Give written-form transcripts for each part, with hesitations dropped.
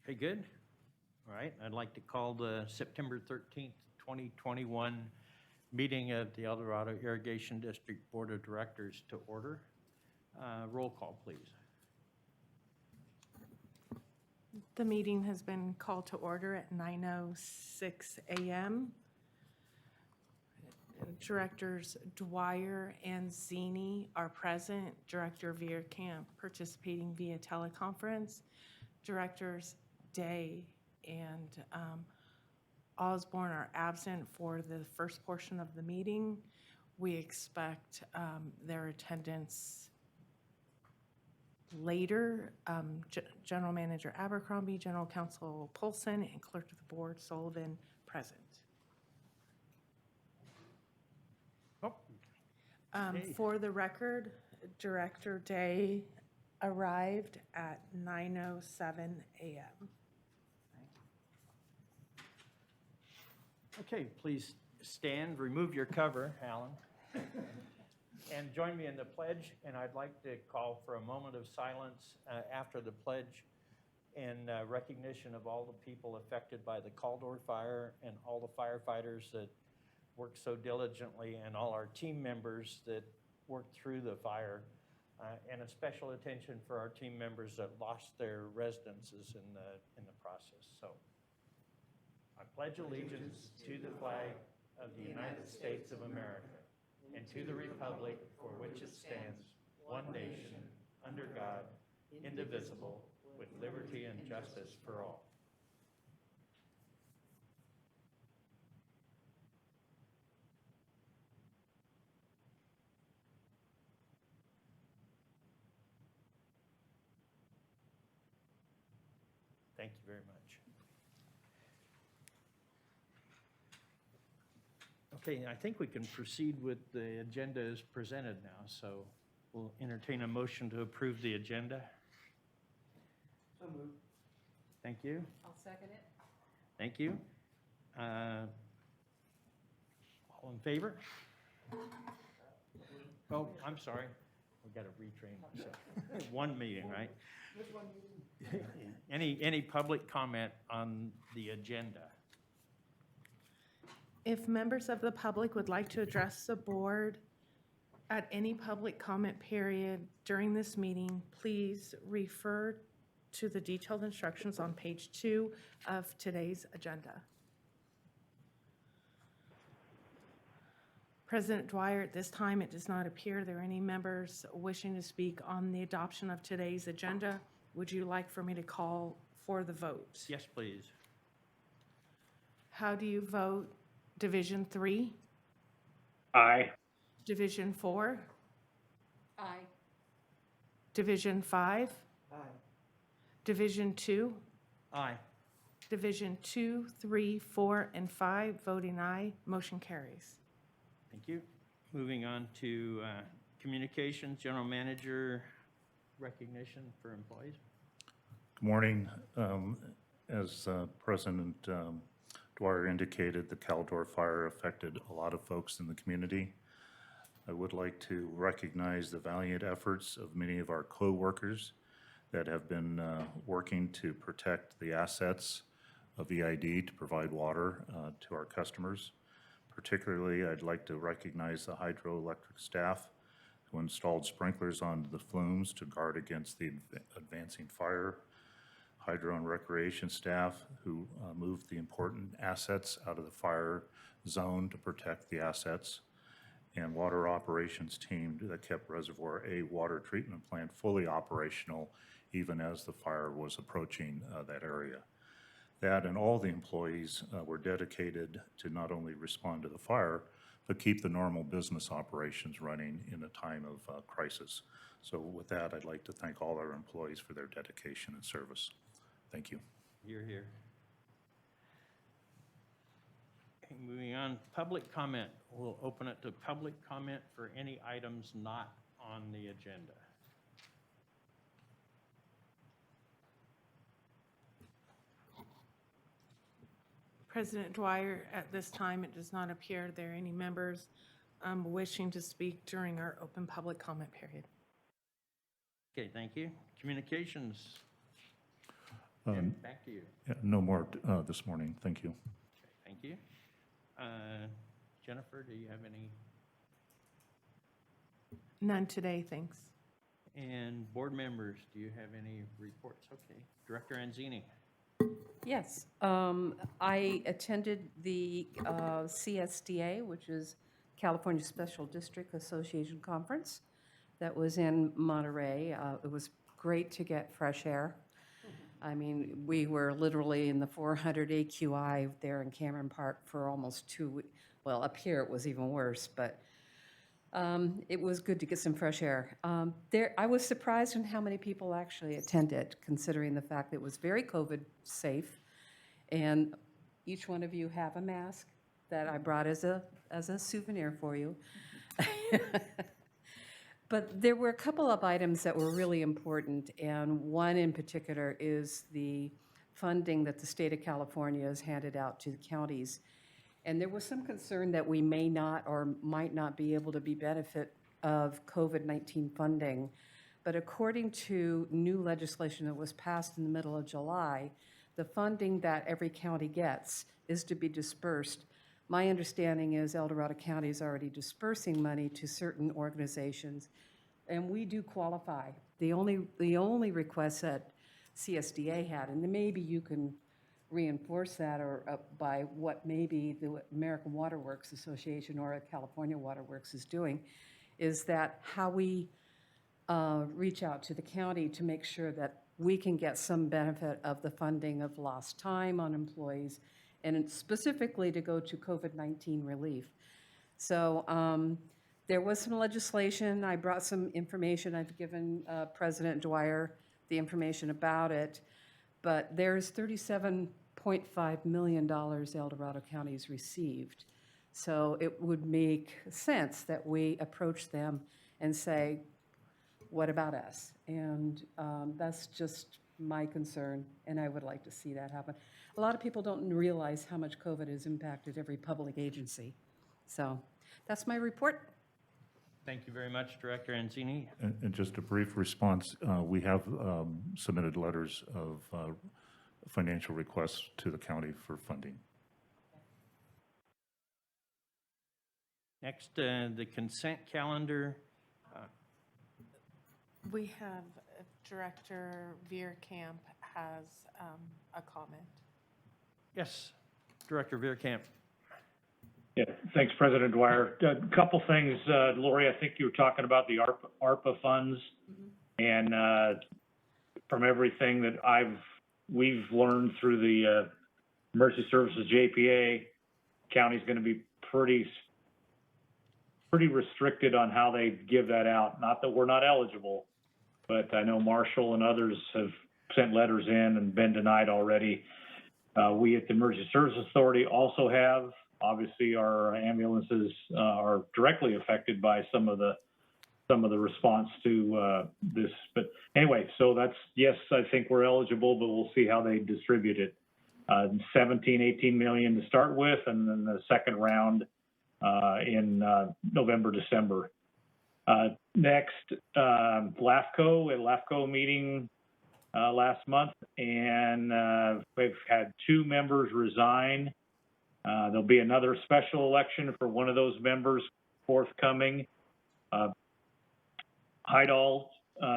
Okay, good. All right, I'd like to call the September 13th, 2021 meeting of the El Dorado Irrigation District Board of Directors to order. Roll call, please. The meeting has been called to order at 9:06 a.m. Directors Dwyer and Zini are present. Director Vierkamp participating via teleconference. Directors Day and Osborne are absent for the first portion of the meeting. We expect their attendance later. General Manager Abercrombie, General Counsel Polson, and Clerk of the Board Sullivan present. Oh, okay. For the record, Director Day arrived at 9:07 a.m. Okay, please stand, remove your cover, Alan, and join me in the pledge. And I'd like to call for a moment of silence after the pledge in recognition of all the people affected by the Caldor fire and all the firefighters that worked so diligently and all our team members that worked through the fire, and a special attention for our team members that lost their residences in the process. So I pledge allegiance to the flag of the United States of America and to the republic for which it stands, one nation, under God, indivisible, with liberty and justice for all. Thank you very much. Okay, I think we can proceed with the agenda as presented now, so we'll entertain a motion to approve the agenda. So moved. Thank you. I'll second it. Thank you. All in favor? Oh, I'm sorry. We've got to retrain myself. One meeting, right? Which one do you? Any public comment on the agenda? If members of the public would like to address the board at any public comment period during this meeting, please refer to the detailed instructions on page 2 of today's agenda. President Dwyer, at this time, it does not appear there are any members wishing to speak on the adoption of today's agenda. Would you like for me to call for the vote? Yes, please. How do you vote? Division 3? Aye. Division 4? Aye. Division 5? Aye. Division 2? Aye. Division 2, 3, 4, and 5, voting aye. Motion carries. Thank you. Moving on to communications, general manager recognition for employees. Good morning. As President Dwyer indicated, the Caldor fire affected a lot of folks in the community. I would like to recognize the valiant efforts of many of our co-workers that have been working to protect the assets of EID to provide water to our customers. Particularly, I'd like to recognize the hydroelectric staff who installed sprinklers onto the flumes to guard against the advancing fire. Hydro and recreation staff who moved the important assets out of the fire zone to protect the assets. And water operations team that kept Reservoir A water treatment plant fully operational even as the fire was approaching that area. That and all the employees were dedicated to not only respond to the fire, but keep the normal business operations running in a time of crisis. So with that, I'd like to thank all our employees for their dedication and service. Thank you. You're here. Okay, moving on, public comment. We'll open it to public comment for any items not on the agenda. President Dwyer, at this time, it does not appear there are any members wishing to speak during our open public comment period. Okay, thank you. Communications. And back to you. Yeah, no more this morning. Thank you. Okay, thank you. Jennifer, do you have any? None today, thanks. And board members, do you have any reports? Okay. Director Anzini. Yes, I attended the CSDA, which is California Special District Association Conference that was in Monterey. It was great to get fresh air. I mean, we were literally in the 400 AQI there in Cameron Park for almost 2 weeks. Well, up here it was even worse, but it was good to get some fresh air. I was surprised in how many people actually attended, considering the fact that it was very COVID safe. And each one of you have a mask that I brought as a souvenir for you. But there were a couple of items that were really important, and one in particular is the funding that the state of California has handed out to the counties. And there was some concern that we may not or might not be able to be benefit of COVID-19 funding. But according to new legislation that was passed in the middle of July, the funding that every county gets is to be dispersed. My understanding is El Dorado County is already dispersing money to certain organizations, and we do qualify. The only request that CSDA had, and maybe you can reinforce that or by what maybe the American Water Works Association or California Water Works is doing, is that how we reach out to the county to make sure that we can get some benefit of the funding of lost time on employees, and specifically to go to COVID-19 relief. So there was some legislation. I brought some information. I've given President Dwyer the information about it, but there's $37.5 million El Dorado County's received. So it would make sense that we approach them and say, what about us? And that's just my concern, and I would like to see that happen. A lot of people don't realize how much COVID has impacted every public agency. So that's my report. Thank you very much, Director Anzini. And just a brief response, we have submitted letters of financial requests to the county for funding. Next, the consent calendar. We have Director Veerkamp has a comment. Yes, Director Veerkamp. Yeah, thanks, President Dwyer. A couple things, Lori, I think you were talking about the ARPA funds. And from everything that we've learned through the Emergency Services JPA, county's going to be pretty restricted on how they give that out. Not that we're not eligible, but I know Marshall and others have sent letters in and been denied already. We at the Emergency Services Authority also have, obviously our ambulances are directly affected by some of the response to this. But anyway, so that's, yes, I think we're eligible, but we'll see how they distribute it. 17, 18 million to start with, and then the second round in November, December. Next, LAFCO, a LAFCO meeting last month, and we've had 2 members resign. There'll be another special election for one of those members forthcoming.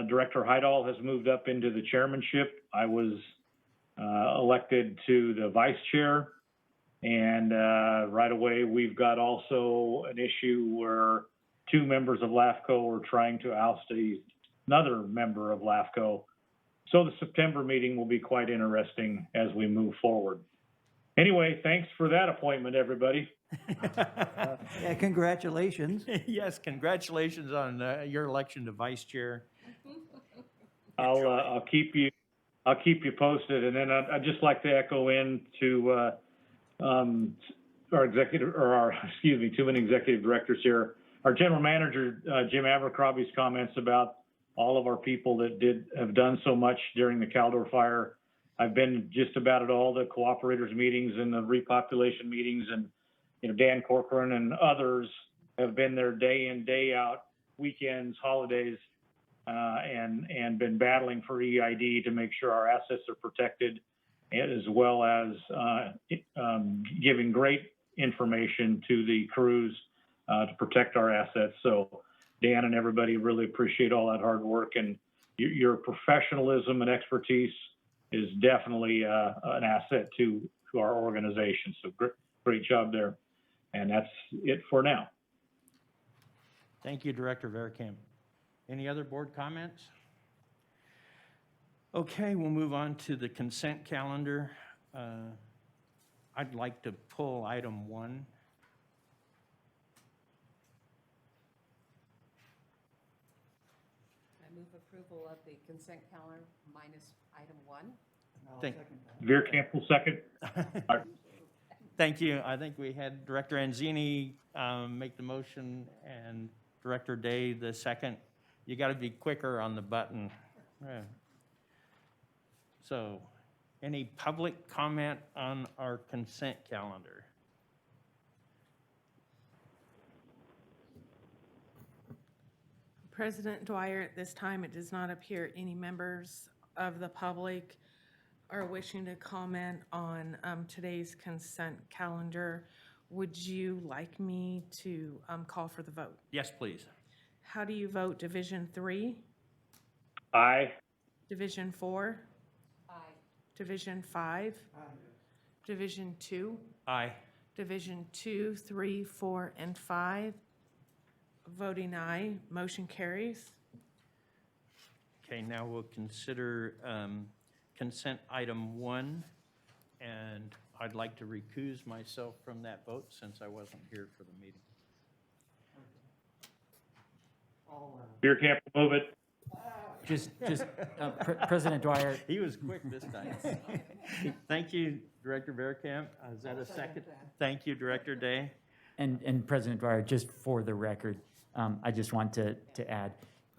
Director Heidel has moved up into the chairmanship. I was elected to the vice chair. And right away, we've got also an issue where 2 members of LAFCO are trying to oust another member of LAFCO. So the September meeting will be quite interesting as we move forward. Anyway, thanks for that appointment, everybody. Yeah, congratulations. Yes, congratulations on your election to vice chair. I'll keep you posted, and then I'd just like to echo into too many executive directors here. Our general manager, Jim Abercrombie's comments about all of our people that have done so much during the Caldor fire. I've been just about at all the cooperators meetings and the repopulation meetings, and Dan Corcoran and others have been there day in, day out, weekends, holidays, and been battling for EID to make sure our assets are protected, as well as giving great information to the crews to protect our assets. So Dan and everybody really appreciate all that hard work, and your professionalism and expertise is definitely an asset to our organization. So great job there. And that's it for now. Thank you, Director Verkamp. Any other board comments? Okay, we'll move on to the consent calendar. I'd like to pull item 1. I move approval of the consent calendar minus item 1. Thank- Veerkamp will second. Thank you. I think we had Director Anzini make the motion and Director Day the second. You got to be quicker on the button. Yeah. So, any public comment on our consent calendar? President Dwyer, at this time, it does not appear any members of the public are wishing to comment on today's consent calendar. Would you like me to call for the vote? Yes, please. How do you vote Division 3, Aye. Division 4, Aye. Division 5, Division 2, Aye. Division 2, 3, 4, and 5? Voting aye, motion carries. Okay, now we'll consider consent item 1, and I'd like to recuse myself from that vote since I wasn't here for the meeting. Veerkamp will move it. President Dwyer, He was quick this time. Thank you, Director Verkamp. Is that a second? Thank you, Director Day. and President Dwyer, just for the record, I just want to add,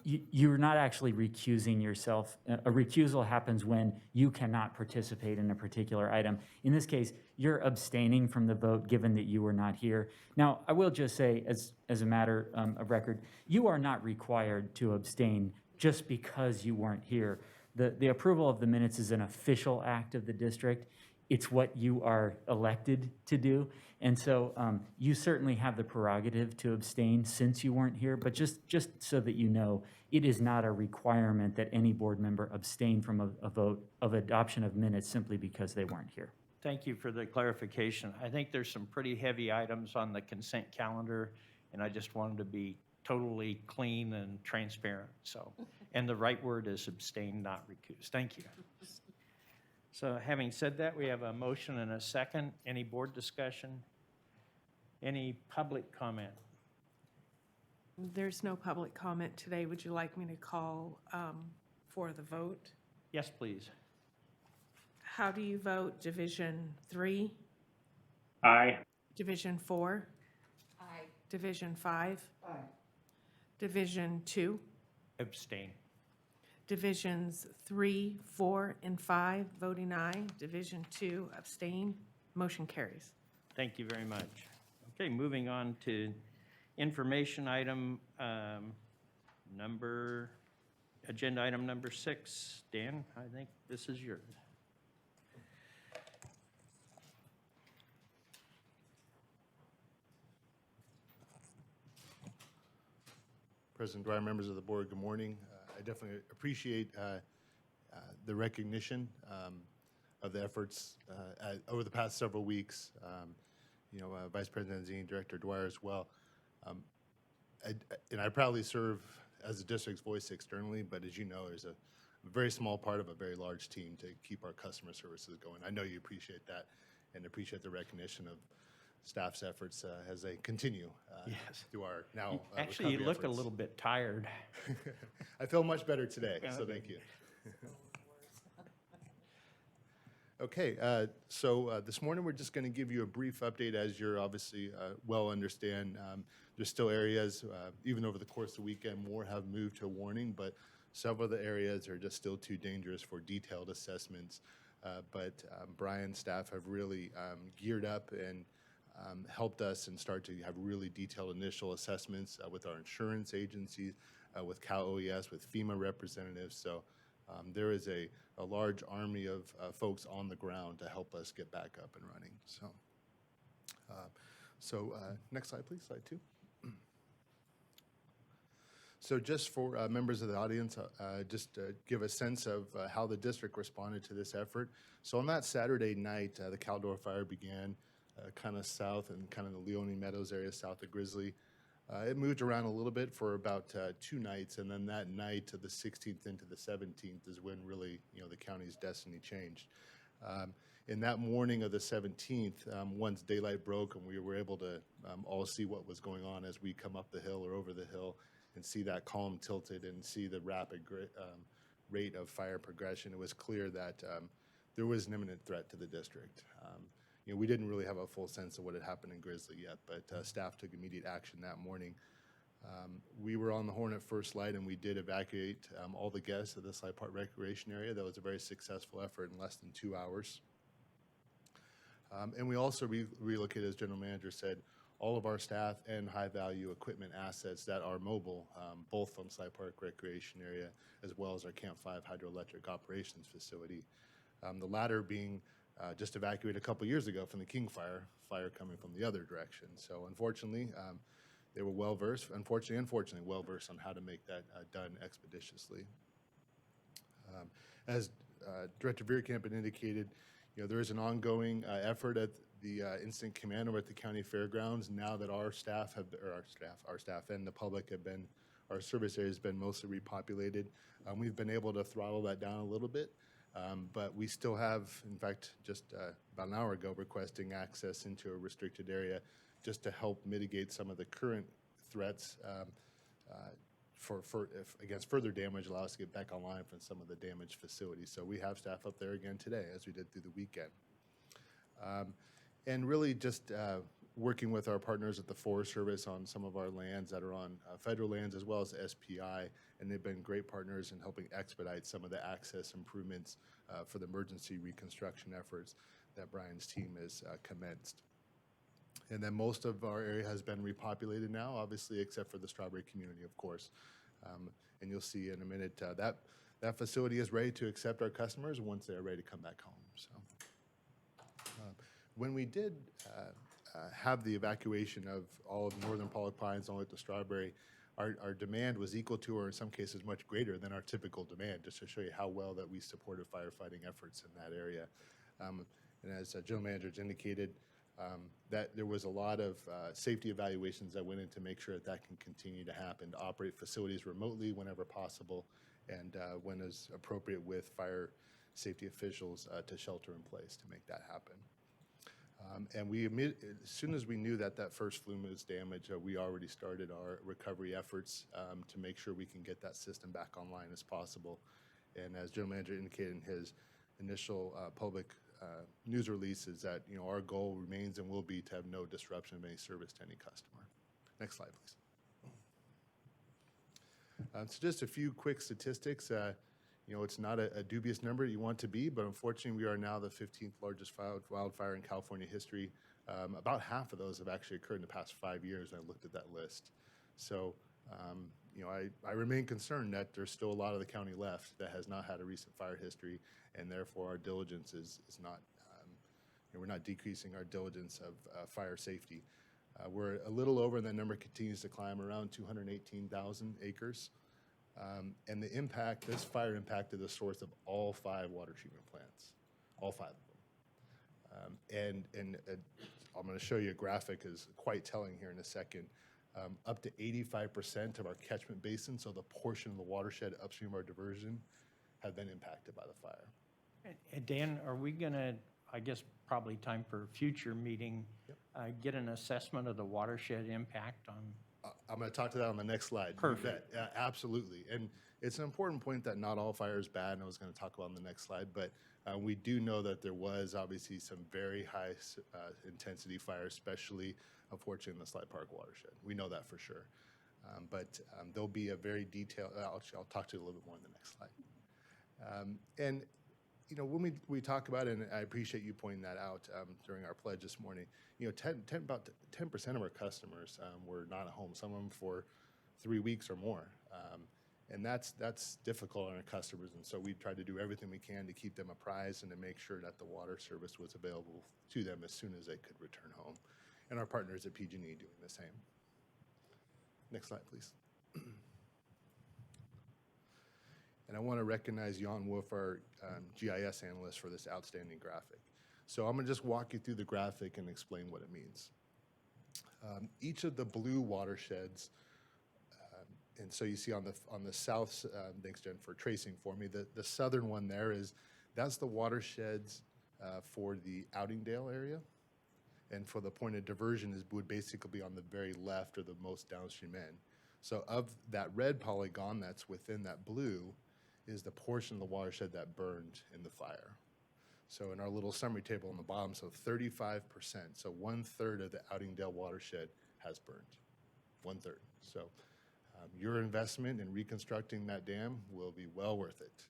you're not actually recusing yourself. A recusal happens when you cannot participate in a particular item. In this case, you're abstaining from the vote given that you were not here. Now, I will just say, as a matter of record, you are not required to abstain just because you weren't here. The approval of the minutes is an official act of the district. It's what you are elected to do. And so you certainly have the prerogative to abstain since you weren't here, but just so that you know, it is not a requirement that any board member abstain from a vote of adoption of minutes simply because they weren't here. Thank you for the clarification. I think there's some pretty heavy items on the consent calendar, and I just wanted to be totally clean and transparent. So, and the right word is abstain, not recuse. Thank you. So having said that, we have a motion and a second. Any board discussion? Any public comment? There's no public comment today. Would you like me to call for the vote? Yes, please. How do you vote Division 3, Aye. Division 4, Aye. Division 5? Division 2, Abstain. Divisions 3, 4, and 5, voting aye. Division 2, abstain. Motion carries. Thank you very much. Okay, moving on to information item agenda item number 6. Dan, I think this is yours. President Dwyer, members of the board, good morning. I definitely appreciate the recognition of the efforts over the past several weeks. Vice President Zine, Director Dwyer as well. And I proudly serve as the district's voice externally, but as you know, there's a very small part of a very large team to keep our customer services going. I know you appreciate that and appreciate the recognition of staff's efforts as they continue Yes. through our now Actually, you recovery look a efforts. little bit tired. I feel much better today, so thank you. Okay, so this morning we're just going to give you a brief update. As you're obviously well understand, there's still areas, even over the course of the weekend, more have moved to warning, but several of the areas are just still too dangerous for detailed assessments. But Brian's staff have really geared up and helped us and start to have really detailed initial assessments with our insurance agencies, with Cal OES, with FEMA representatives. So there is a large army of folks on the ground to help us get back up and running. So, next slide, please, slide 2. So just for members of the audience, just to give a sense of how the district responded to this effort. So on that Saturday night, the Caldor fire began kind of south and kind of the Leone Meadows area south of Grizzly. It moved around a little bit for about 2 nights, and then that night to the 16th into the 17th is when really, the county's destiny changed. In that morning of the 17th, once daylight broke and we were able to all see what was going on as we come up the hill or over the hill and see that column tilted and see the rapid rate of fire progression, it was clear that there was an imminent threat to the district. We didn't really have a full sense of what had happened in Grizzly yet, but staff took immediate action that morning. We were on the horn at first light, and we did evacuate all the guests of the Slide Park Recreation Area. That was a very successful effort in less than 2 hours. And we also relocated, as General Manager said, all of our staff and high-value equipment assets that are mobile, both from Slide Park Recreation Area as well as our Camp 5 hydroelectric operations facility. The latter being just evacuated a couple years ago from the King fire coming from the other direction. So unfortunately, they were well-versed, unfortunately well-versed on how to make that done expeditiously. As Director Veerkamp had indicated, there is an ongoing effort at the Incident Command over at the county fairgrounds. Now that our staff and the public have been, our service area has been mostly repopulated, we've been able to throttle that down a little bit. But we still have, in fact, just about an hour ago, requesting access into a restricted area just to help mitigate some of the current threats against further damage, allow us to get back online from some of the damaged facilities. So we have staff up there again today, as we did through the weekend. And really just working with our partners at the Forest Service on some of our lands that are on federal lands as well as SPI, and they've been great partners in helping expedite some of the access improvements for the emergency reconstruction efforts that Brian's team has commenced. And then most of our area has been repopulated now, obviously, except for the Strawberry community, of course. And you'll see in a minute that facility is ready to accept our customers once they're ready to come back home. So when we did have the evacuation of all of northern Pollock Pines all the way to Strawberry, our demand was equal to, or in some cases much greater than our typical demand, just to show you how well that we supported firefighting efforts in that area. And as General Manager indicated, that there was a lot of safety evaluations that went in to make sure that that can continue to happen, to operate facilities remotely whenever possible, and when is appropriate with fire safety officials to shelter in place to make that happen. And as soon as we knew that first flume was damaged, we already started our recovery efforts to make sure we can get that system back online as possible. And as General Manager indicated in his initial public news release, is that our goal remains and will be to have no disruption of any service to any customer. Next slide, please. So just a few quick statistics. It's not a dubious number you want to be, but unfortunately we are now the 15th largest wildfire in California history. About half of those have actually occurred in the past 5 years. I looked at that list. So, I remain concerned that there's still a lot of the county left that has not had a recent fire history, and therefore our diligence is not, we're not decreasing our diligence of fire safety. We're a little over, and that number continues to climb, around 218,000 acres. And the impact, this fire impacted the source of all 5 water treatment plants, all 5 of them. And I'm going to show you a graphic is quite telling here in a second. Up to 85% of our catchment basin, so the portion of the watershed upstream of our diversion, have been impacted by the fire. And Dan, are we going to, I guess probably time for a future meeting, get an assessment of the watershed impact on? I'm going to talk to that on the next slide. Perfect. Absolutely. And it's an important point that not all fire is bad, and I was going to talk about on the next slide, but we do know that there was obviously some very high intensity fires, especially, unfortunately, in the Slide Park watershed. We know that for sure. But there'll be a very detailed, I'll talk to you a little bit more in the next slide. And when we talk about it, and I appreciate you pointing that out during our pledge this morning, about 10% of our customers were not at home. Some of them for 3 weeks or more. And that's difficult on our customers, and so we tried to do everything we can to keep them apprised and to make sure that the water service was available to them as soon as they could return home. And our partners at PG&E doing the same. Next slide, please. And I want to recognize Jan Wolf, our GIS analyst, for this outstanding graphic. So I'm going to just walk you through the graphic and explain what it means. Each of the blue watersheds, and so you see on the south, thanks Jen for tracing for me, the southern one there that's the watersheds for the Outingdale area. And for the point of diversion would basically be on the very left or the most downstream end. So of that red polygon that's within that blue is the portion of the watershed that burned in the fire. So in our little summary table on the bottom, so 35%, so 1/3 of the Outingdale watershed has burned, 1/3. So your investment in reconstructing that dam will be well worth it.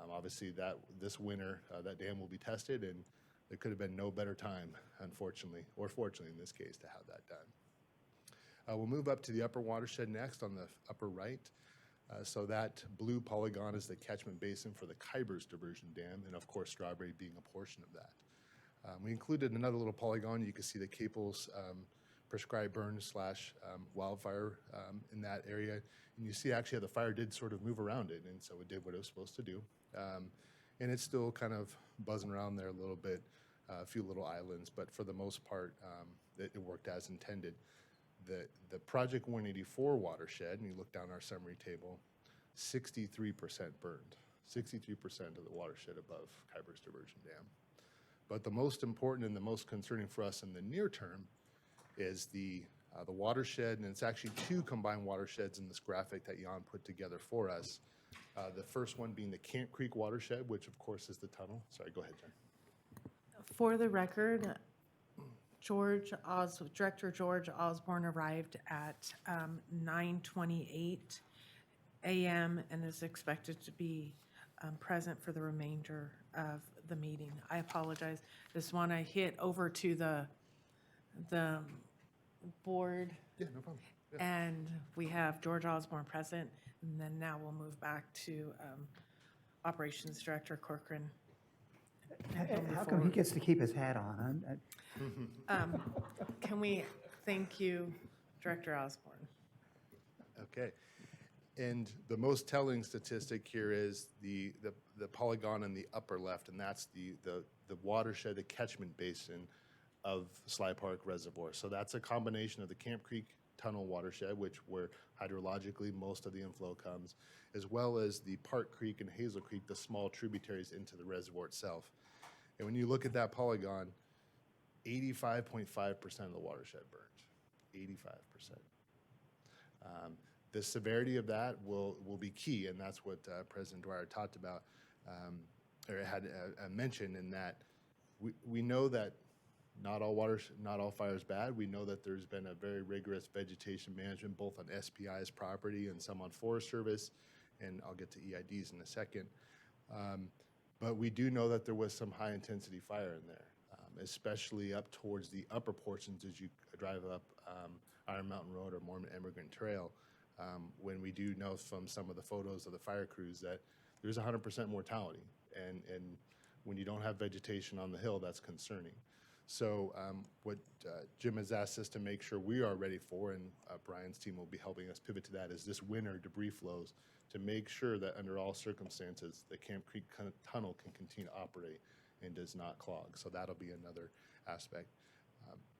Obviously, this winter, that dam will be tested, and there could have been no better time, unfortunately, or fortunately in this case, to have that done. We'll move up to the upper watershed next on the upper right. So that blue polygon is the catchment basin for the Kybers Diversion Dam, and of course, Strawberry being a portion of that. We included another little polygon. You can see the Caples prescribed burn / wildfire in that area. And you see actually how the fire did sort of move around it, and so it did what it was supposed to do. And it's still kind of buzzing around there a little bit, a few little islands, but for the most part, it worked as intended. The Project 184 watershed, and you look down our summary table, 63% burned, 63% of the watershed above Kybers Diversion Dam. But the most important and the most concerning for us in the near term is the watershed, and it's actually two combined watersheds in this graphic that Jan put together for us. The first one being the Camp Creek watershed, which of course is the tunnel. Sorry, go ahead, Jen. For the record, Director George Osborne arrived at 9:28 a.m. and is expected to be present for the remainder of the meeting. I apologize. Just want to hit over to the board. Yeah, no problem. Yeah. And we have George Osborne present, and then now we'll move back to Operations Director Corcoran. And we'll move How come he forward. gets to keep his hat on? Can we thank you, Director Osborne? Okay. And the most telling statistic here is the polygon in the upper left, and that's the watershed, the catchment basin of Sly Park Reservoir. So that's a combination of the Camp Creek Tunnel watershed, where hydrologically most of the inflow comes, as well as the Park Creek and Hazel Creek, the small tributaries into the reservoir itself. And when you look at that polygon, 85.5% of the watershed burned, 85%. The severity of that will be key, and that's what President Dwyer talked about, or had mentioned, in that we know that not all fire is bad. We know that there's been a very rigorous vegetation management, both on SPI's property and some on Forest Service, and I'll get to EIDs in a second. But we do know that there was some high-intensity fire in there, especially up towards the upper portions as you drive up Iron Mountain Road or Mormon Emigrant Trail, when we do know from some of the photos of the fire crews that there's 100% mortality. And when you don't have vegetation on the hill, that's concerning. So what Jim has asked us to make sure we are ready for, and Brian's team will be helping us pivot to that, is this winter debris flows to make sure that under all circumstances, the Camp Creek Tunnel can continue to operate and does not clog. So that'll be another aspect.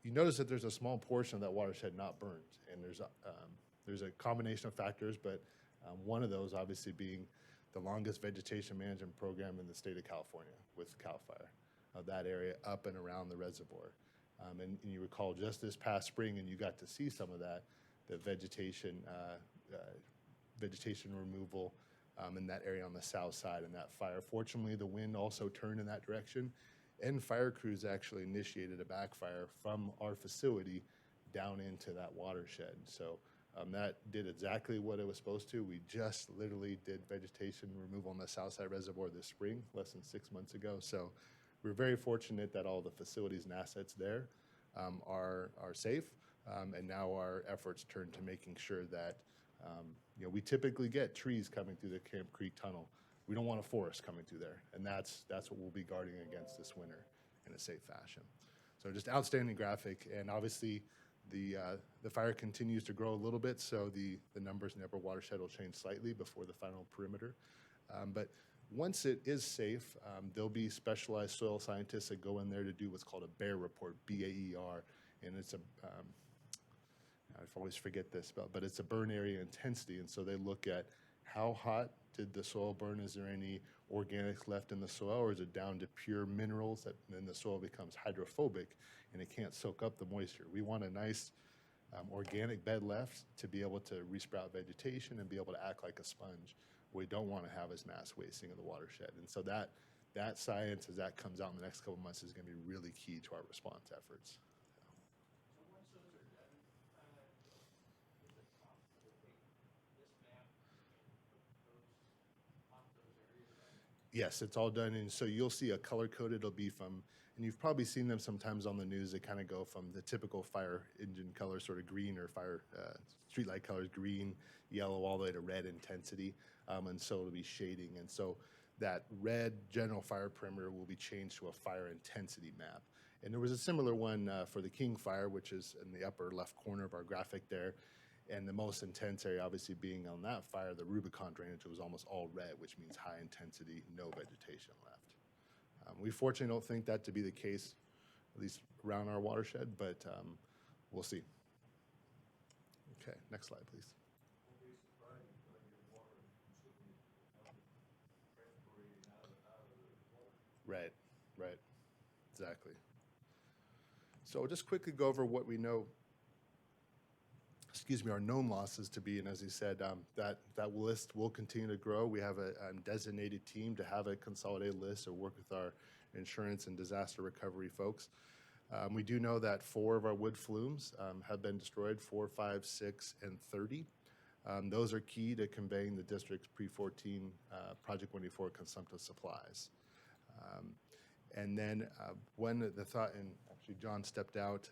You notice that there's a small portion of that watershed not burned, and there's a combination of factors, but one of those obviously being the longest vegetation management program in the state of California with CAL FIRE, of that area up and around the reservoir. And you recall just this past spring, and you got to see some of that, the vegetation removal in that area on the south side, and that fire. Fortunately, the wind also turned in that direction, and fire crews actually initiated a backfire from our facility down into that watershed. So that did exactly what it was supposed to. We just literally did vegetation removal on the south side reservoir this spring, less than 6 months ago. So we're very fortunate that all the facilities and assets there are safe, and now our efforts turn to making sure that We typically get trees coming through the Camp Creek tunnel. We don't want a forest coming through there, and that's what we'll be guarding against this winter in a safe fashion. So just outstanding graphic, and obviously the fire continues to grow a little bit, so the numbers in the upper watershed will change slightly before the final perimeter. But once it is safe, there'll be specialized soil scientists that go in there to do what's called a BAER report, B-A-E-R, and it's I always forget this, but it's a burn area intensity, and so they look at how hot did the soil burn? Is there any organics left in the soil, or is it down to pure minerals that then the soil becomes hydrophobic and it can't soak up the moisture? We want a nice organic bed left to be able to resprout vegetation and be able to act like a sponge. What we don't want to have is mass wasting of the watershed, and so that science, as that comes out in the next couple of months, is going to be really key to our response efforts. Yes, it's all done, and so you'll see a color code. It'll be from, and you've probably seen them sometimes on the news. They kind of go from the typical fire engine color, sort of green, or fire streetlight colors, green, yellow, all the way to red intensity, and so it'll be shading. And so that red general fire perimeter will be changed to a fire intensity map. And there was a similar one for the King Fire, which is in the upper left corner of our graphic there. And the most intense area obviously being on that fire, the Rubicon drainage was almost all red, which means high intensity, no vegetation left. We fortunately don't think that to be the case, at least around our watershed, but we'll see. Okay, next slide, please. Right, right, exactly. So I'll just quickly go over what we know, our known losses to be, and as he said, that list will continue to grow. We have a designated team to have a consolidated list or work with our insurance and disaster recovery folks. We do know that 4 of our wood flumes have been destroyed, 4, 5, 6, and 30. Those are key to conveying the district's pre-14 Project 24 consumptive supplies. And then when the thought, and actually John stepped out,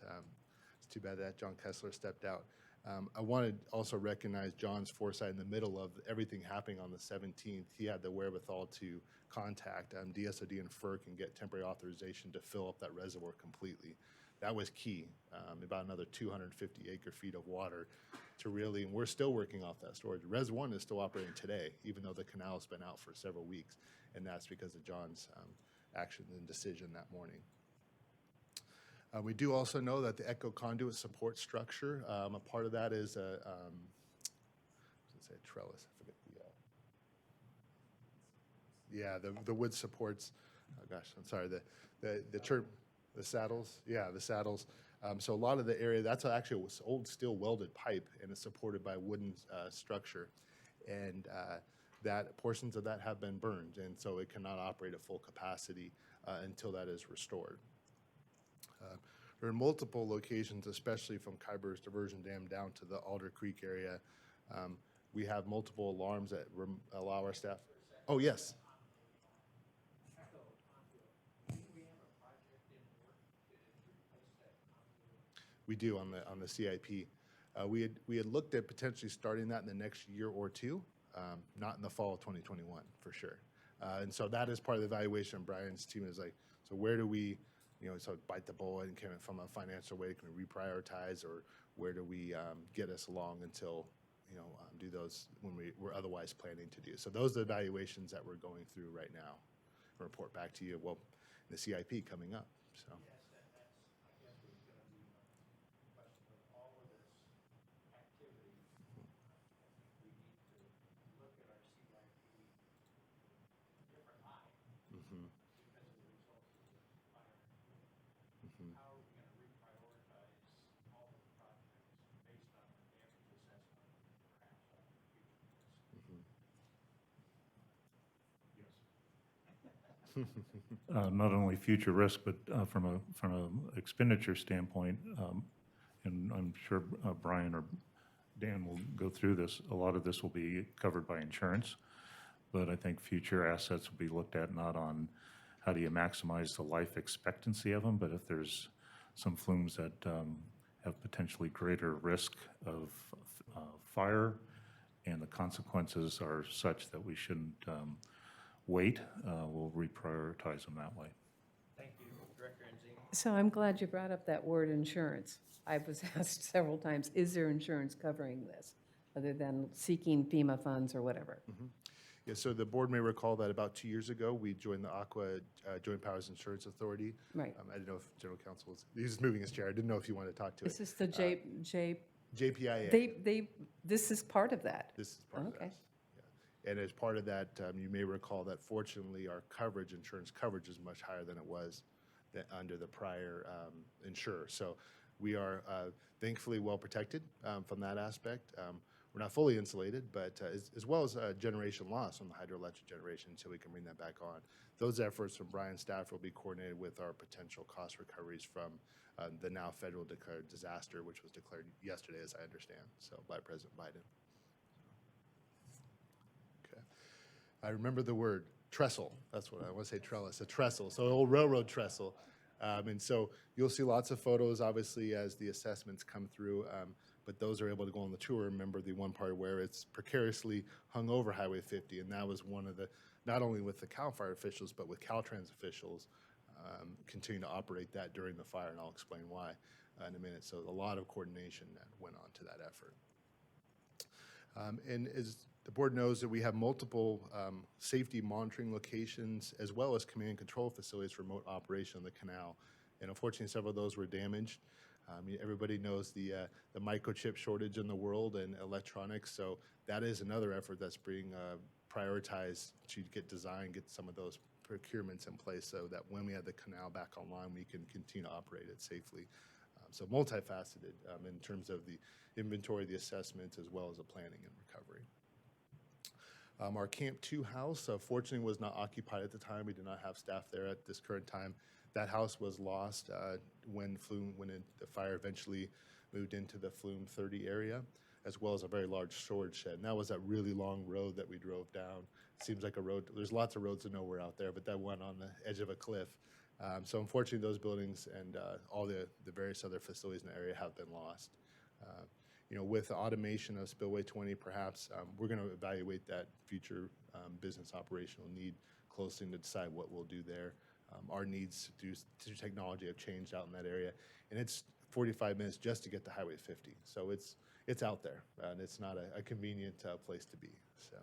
it's too bad that John Kessler stepped out. I want to also recognize John's foresight in the middle of everything happening on the 17th. He had the wherewithal to contact DSOD and FERC and get temporary authorization to fill up that reservoir completely. That was key, about another 250 acre-feet of water to really, and we're still working off that storage. Res 1 is still operating today, even though the canal has been out for several weeks, and that's because of John's action and decision that morning. We do also know that the Echo Conduit support structure, a part of that is a trellis. I forget the wood supports. Oh gosh, I'm sorry. The saddles. Yeah, the saddles. So a lot of the area that's actually was old steel welded pipe, and it's supported by wooden structure, and that portions of that have been burned, and so it cannot operate at full capacity until that is restored. There are multiple locations, especially from Khyber's Diversion Dam down to the Alder Creek area. We have multiple alarms that allow our staff. Oh, yes. We do on the CIP. We had looked at potentially starting that in the next year or two, not in the fall of 2021 for sure. And so that is part of the evaluation. Brian's team is like, so where do we, so bite the bullet, and can it, from a financial way, can we reprioritize, or where do we get us along until, do those when we're otherwise planning to do. So those are the evaluations that we're going through right now. I'll report back to you, well, the CIP coming up, so. Not only future risk, but from a expenditure standpoint, and I'm sure Brian or Dan will go through this, a lot of this will be covered by insurance, but I think future assets will be looked at not on how do you maximize the life expectancy of them, but if there's some flumes that have potentially greater risk of fire, and the consequences are such that we shouldn't wait, we'll reprioritize them that way. Thank you, Director Enzini. So I'm glad you brought up that word insurance. I was asked several times, is there insurance covering this, other than seeking FEMA funds or whatever? Yeah, so the board may recall that about 2 years ago, we joined the Aqua Joint Powers Insurance Authority. Right. I didn't know if General Counsel was, he's just moving his chair. I didn't know if you wanted to talk to it. Is this the JPIA. this is part of that? This is part of Okay. that. Yeah. And as part of that, you may recall that fortunately, our coverage, insurance coverage is much higher than it was under the prior insurer. So we are thankfully well protected from that aspect. We're not fully insulated, but as well as generation loss on the hydroelectric generation, so we can bring that back on. Those efforts from Brian's staff will be coordinated with our potential cost recoveries from the now federal declared disaster, which was declared yesterday, as I understand, so by President Biden. Okay. I remember the word trestle. That's what I want to say, trellis, a trestle. So old railroad trestle. And so you'll see lots of photos, obviously, as the assessments come through. But those are able to go on the tour. Remember the one part where it's precariously hung over Highway 50, and that was one of the, not only with the CAL FIRE officials, but with Caltrans officials, continue to operate that during the fire, and I'll explain why in a minute. So a lot of coordination that went on to that effort. And as the board knows, that we have multiple safety monitoring locations, as well as command and control facilities for remote operation of the canal. And unfortunately, several of those were damaged. Everybody knows the microchip shortage in the world and electronics, so that is another effort that's being prioritized to get some of those procurements in place so that when we have the canal back online, we can continue to operate it safely. So multifaceted in terms of the inventory, the assessments, as well as the planning and recovery. Our Camp 2 house, fortunately, was not occupied at the time. We did not have staff there at this current time. That house was lost when the fire eventually moved into the Flume 30 area, as well as a very large storage shed. And that was that really long road that we drove down. Seems like a road, there's lots of roads to nowhere out there, but that one on the edge of a cliff. So unfortunately, those buildings and all the various other facilities in the area have been lost. With the automation of Spillway 20, perhaps, we're going to evaluate that future business operational need closely to decide what we'll do there. Our needs to technology have changed out in that area, and it's 45 minutes just to get to Highway 50. So it's out there, and it's not a convenient place to be. So,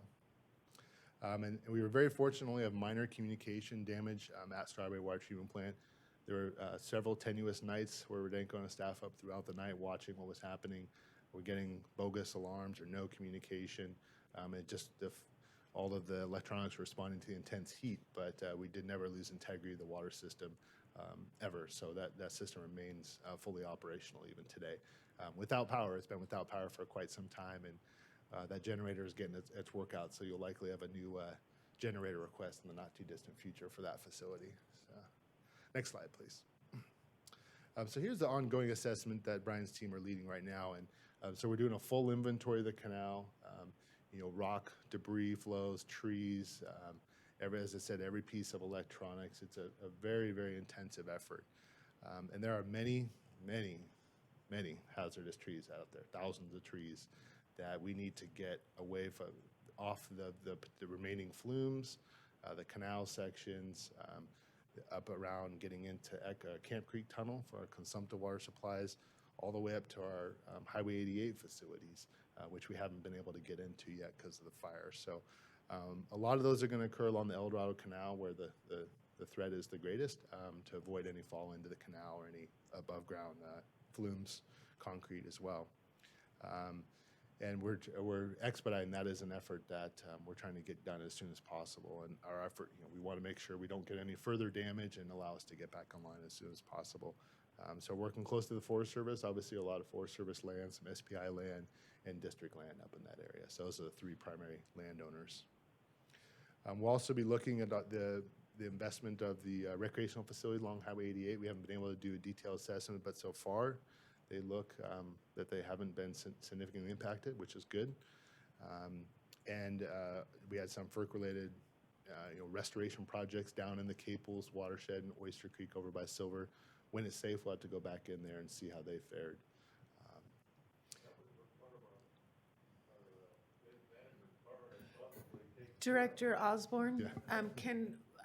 and we were very fortunate to only have minor communication damage at Strawberry Water Treatment Plant. There were several tenuous nights where Rudenko and his staff up throughout the night watching what was happening. We're getting bogus alarms or no communication. All of the electronics responding to the intense heat, but we did never lose integrity of the water system ever. So that system remains fully operational even today. Without power, it's been without power for quite some time, and that generator is getting its work out. So you'll likely have a new generator request in the not too distant future for that facility. So, next slide, please. So here's the ongoing assessment that Brian's team are leading right now, and so we're doing a full inventory of the canal. Rock, debris flows, trees, as I said, every piece of electronics. It's a very, very intensive effort. And there are many, many, many hazardous trees out there, thousands of trees that we need to get away from, off the remaining flumes, the canal sections, up around getting into Camp Creek Tunnel for our consumptive water supplies, all the way up to our Highway 88 facilities, which we haven't been able to get into yet because of the fire. So a lot of those are going to occur along the El Dorado Canal, where the threat is the greatest, to avoid any fall into the canal or any above ground flumes, concrete as well. And we're expediting that as an effort that we're trying to get done as soon as possible. And our effort, we want to make sure we don't get any further damage and allow us to get back online as soon as possible. So working close to the Forest Service, obviously a lot of Forest Service land, some SPI land, and district land up in that area. So those are the three primary landowners. We'll also be looking at the investment of the recreational facility along Highway 88. We haven't been able to do a detailed assessment, but so far they look that they haven't been significantly impacted, which is good. And we had some FERC-related restoration projects down in the Caples, Watershed, and Oyster Creek over by Silver. When it's safe, we'll have to go back in there and see how they fared. Director Osborne, Yeah.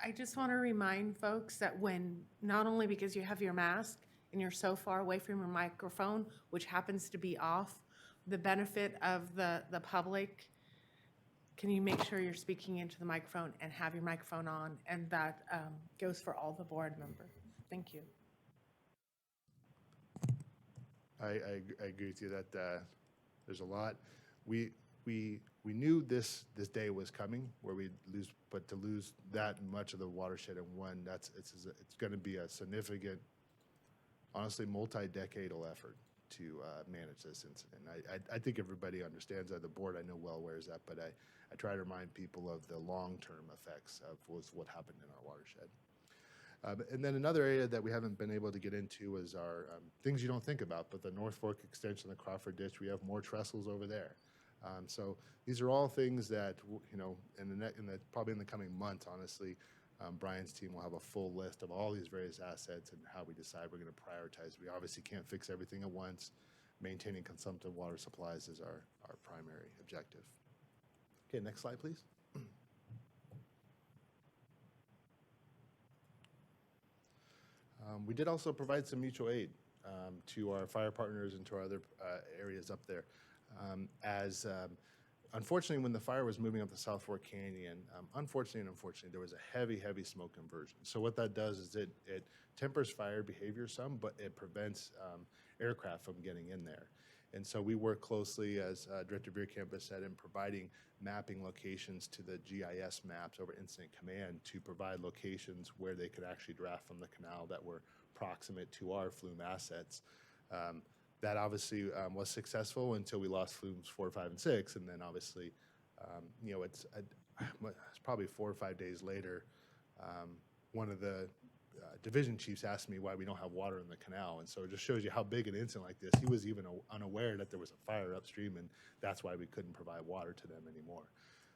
I just want to remind folks that when, not only because you have your mask and you're so far away from your microphone, which happens to be off, the benefit of the public, can you make sure you're speaking into the microphone and have your microphone on? And that goes for all the board members. Thank you. I agree with you that there's a lot. We knew this day was coming where we'd lose, but to lose that much of the watershed in one, it's going to be a significant, honestly, multi-decadal effort to manage this incident. I think everybody understands that. The board, I know well aware that, but I try to remind people of the long-term effects of what happened in our watershed. And then another area that we haven't been able to get into is our things you don't think about, but the North Fork extension of the Crawford Ditch, we have more trestles over there. So these are all things that, probably in the coming months, honestly, Brian's team will have a full list of all these various assets and how we decide we're going to prioritize. We obviously can't fix everything at once. Maintaining consumptive water supplies is our primary objective. Okay, next slide, please. We did also provide some mutual aid to our fire partners and to our other areas up there. Unfortunately, when the fire was moving up the South Fork Canyon, unfortunately, there was a heavy smoke conversion. So what that does is it tempers fire behavior some, but it prevents aircraft from getting in there. And so we work closely, as Director Veerkamp has said, in providing mapping locations to the GIS maps over Incident Command to provide locations where they could actually draft from the canal that were proximate to our Flume assets. That obviously was successful until we lost Flumes 4, 5, and 6, and then obviously, it's probably 4 or 5 days later, one of the division chiefs asked me why we don't have water in the canal, and so it just shows you how big an incident like this. He was even unaware that there was a fire upstream, and that's why we couldn't provide water to them anymore.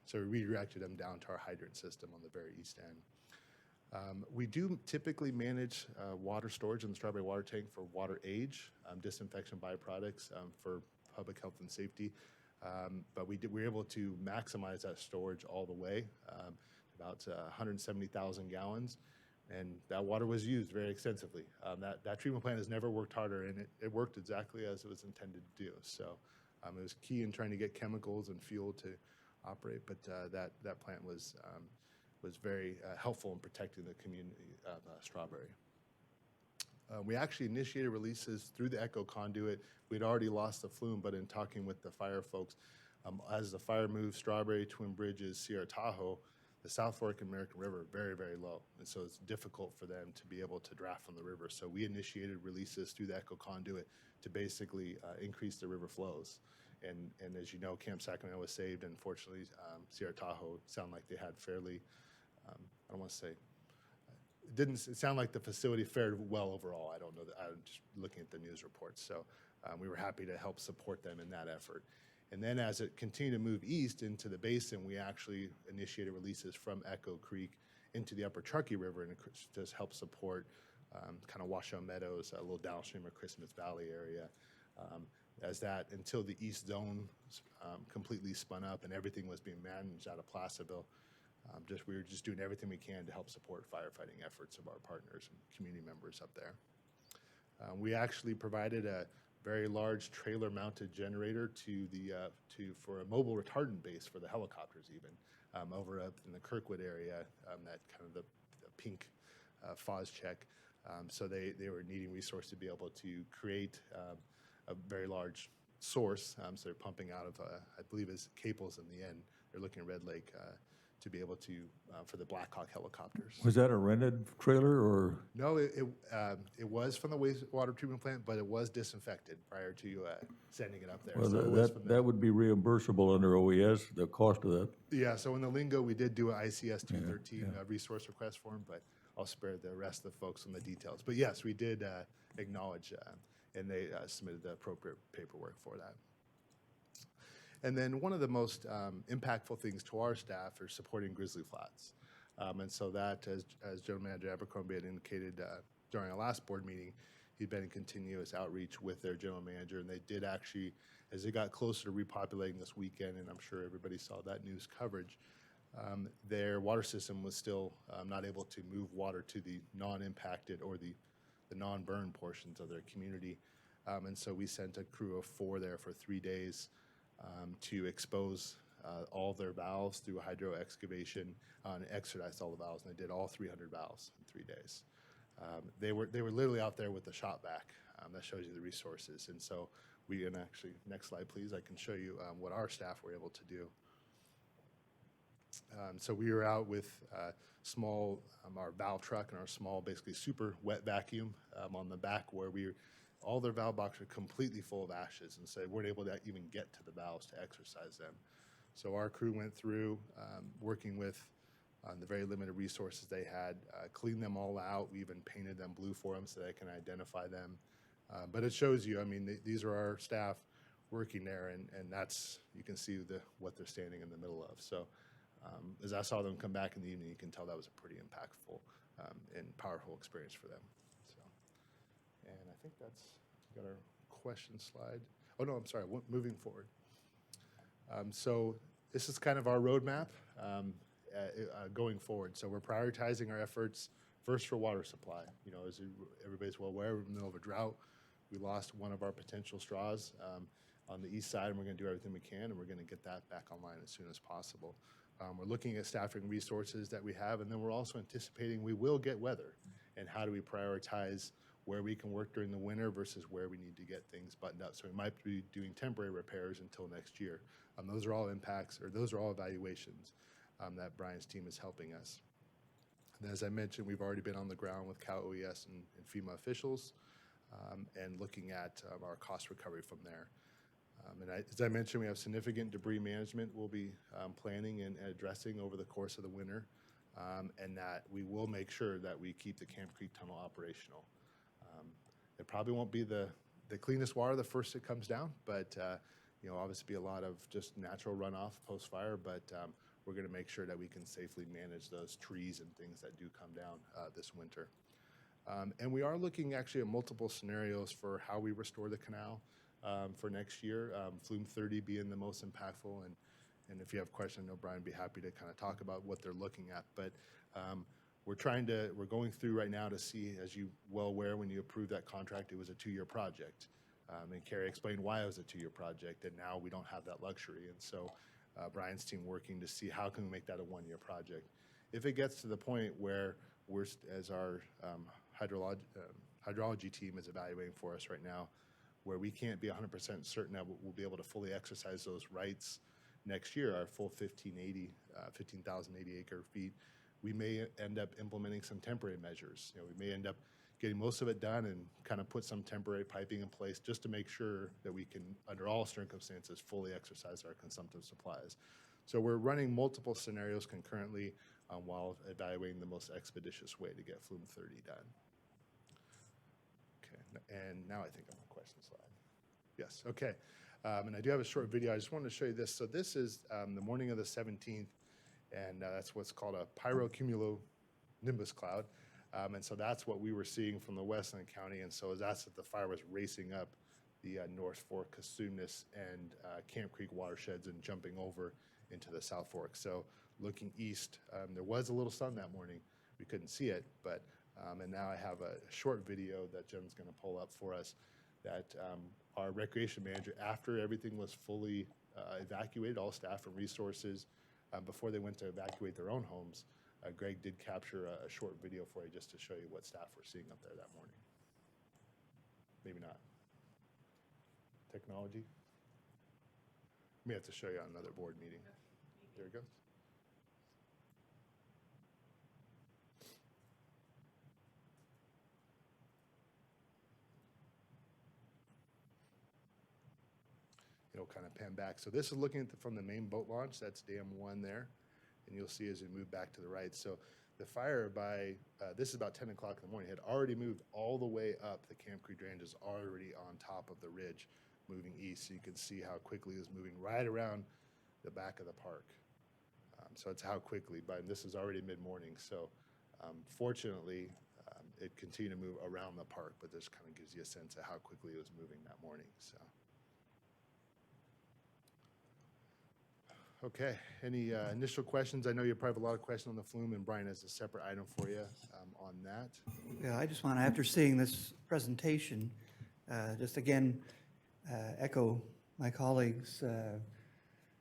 So we redirected them down to our hydrant system on the very east end. We do typically manage water storage in the Strawberry water tank for water age, disinfection byproducts for public health and safety, but we were able to maximize that storage all the way, about 170,000 gallons. And that water was used very extensively. That treatment plant has never worked harder, and it worked exactly as it was intended to do. So it was key in trying to get chemicals and fuel to operate, but that plant was very helpful in protecting the community of Strawberry. We actually initiated releases through the Echo conduit. We'd already lost the Flume, but in talking with the fire folks, as the fire moved Strawberry, Twin Bridges, Sierra Tahoe, the South Fork and American River are very, very low, and so it's difficult for them to be able to draft from the river. So we initiated releases through the Echo conduit to basically increase the river flows. And as you know, Camp Sacramento was saved, and fortunately, Sierra Tahoe sounded like they had fairly, I don't want to say, it sounded like the facility fared well overall. I don't know, I'm just looking at the news reports. So we were happy to help support them in that effort. And then as it continued to move east into the basin, we actually initiated releases from Echo Creek into the upper Truckee River, and it just helped support kind of Washoe Meadows, a little downstream of Christmas Valley area. Until the east zone completely spun up and everything was being managed out of Placerville, we were just doing everything we can to help support firefighting efforts of our partners and community members up there. We actually provided a very large trailer-mounted generator for a mobile retardant base for the helicopters, even over up in the Kirkwood area, that kind of the pink FOS check. So they were needing resource to be able to create a very large source. So they're pumping out of, I believe it's Caples in the end. They're looking at Red Lake to be able to, for the Black Hawk helicopters. Was that a rented trailer or? No, it was from the wastewater treatment plant, but it was disinfected prior to sending it up there. Well, So it was from that would be reimbursable under OES, the cost of that. Yeah, so in the lingo, we did do an ICS 213 resource request form, but I'll spare the rest of the folks on the details. But yes, we did acknowledge, and they submitted the appropriate paperwork for that. And then one of the most impactful things to our staff is supporting Grizzly Flats. And so that, as General Manager Abercrombie had indicated during our last board meeting, he'd been in continuous outreach with their general manager, and they did actually, as they got closer to repopulating this weekend, and I'm sure everybody saw that news coverage, their water system was still not able to move water to the non-impacted or the non-burn portions of their community. And so we sent a crew of 4 there for 3 days to expose all their valves through hydro excavation and extradite all the valves. And they did all 300 valves in 3 days. They were literally out there with the shop vac. That shows you the resources. And so we can actually, next slide, please. I can show you what our staff were able to do. So we were out with small, our valve truck and our small, basically super wet vacuum on the back where all their valve boxes are completely full of ashes, and so they weren't able to even get to the valves to exercise them. So our crew went through, working with the very limited resources they had, cleaned them all out. We even painted them blue for them so they can identify them. But it shows you, I mean, these are our staff working there, and that's, you can see what they're standing in the middle of. So as I saw them come back in the evening, you can tell that was a pretty impactful and powerful experience for them. So, and I think that's got our question slide. Oh, no, I'm sorry, moving forward. So this is kind of our roadmap going forward. So we're prioritizing our efforts first for water supply. You know, as everybody's well aware, we're in the middle of a drought. We lost one of our potential straws on the east side, and we're going to do everything we can, and we're going to get that back online as soon as possible. We're looking at staffing resources that we have, and then we're also anticipating we will get weather, and how do we prioritize where we can work during the winter versus where we need to get things buttoned up. So we might be doing temporary repairs until next year. Those are all impacts, or those are all evaluations that Brian's team is helping us. And as I mentioned, we've already been on the ground with Cal OES and FEMA officials and looking at our cost recovery from there. As I mentioned, we have significant debris management we'll be planning and addressing over the course of the winter, and that we will make sure that we keep the Camp Creek Tunnel operational. It probably won't be the cleanest water the first it comes down, but you know, obviously be a lot of just natural runoff post-fire, but we're going to make sure that we can safely manage those trees and things that do come down this winter. And we are looking actually at multiple scenarios for how we restore the canal for next year, Flume 30 being the most impactful. And if you have questions, I know Brian would be happy to kind of talk about what they're looking at. But we're going through right now to see, as you well aware, when you approved that contract, it was a 2-year project. And Carrie explained why it was a 2-year project, and now we don't have that luxury. And so Brian's team working to see how can we make that a 1-year project. If it gets to the point where as our hydrology team is evaluating for us right now, where we can't be 100% certain that we'll be able to fully exercise those rights next year, our full 15,080 acre feet, we may end up implementing some temporary measures. You know, we may end up getting most of it done and kind of put some temporary piping in place just to make sure that we can, under all circumstances, fully exercise our consumptive supplies. So we're running multiple scenarios concurrently while evaluating the most expeditious way to get Flume 30 done. Okay, and now I think I'm on question slide. Yes, okay. And I do have a short video. I just wanted to show you this. So this is the morning of the 17th, and that's what's called a pyrocumulonimbus cloud. And so that's what we were seeing from the Westland County. And so that's that the fire was racing up the North Fork, Cosumnes, and Camp Creek watersheds and jumping over into the South Fork. So looking east, there was a little sun that morning. We couldn't see it, but and now I have a short video that Jen's going to pull up for us that our recreation manager, after everything was fully evacuated, all staff and resources, before they went to evacuate their own homes, Greg did capture a short video for you just to show you what staff were seeing up there that morning. Maybe not. Technology? May have to show you on another board meeting. There it goes. It'll kind of pan back. So this is looking from the main boat launch. That's Dam 1 there. And you'll see as we move back to the right. So the fire by, this is about 10 o'clock in the morning, had already moved all the way up. The Camp Creek Range is already on top of the ridge, moving east. So you can see how quickly it was moving right around the back of the park. So it's how quickly, but this is already mid-morning. So fortunately, it continued to move around the park, but this kind of gives you a sense of how quickly it was moving that morning. So. Okay, any initial questions? I know you probably have a lot of questions on the Flume, and Brian has a separate item for you on that. Yeah, I just want to, after seeing this presentation, just again, echo my colleagues'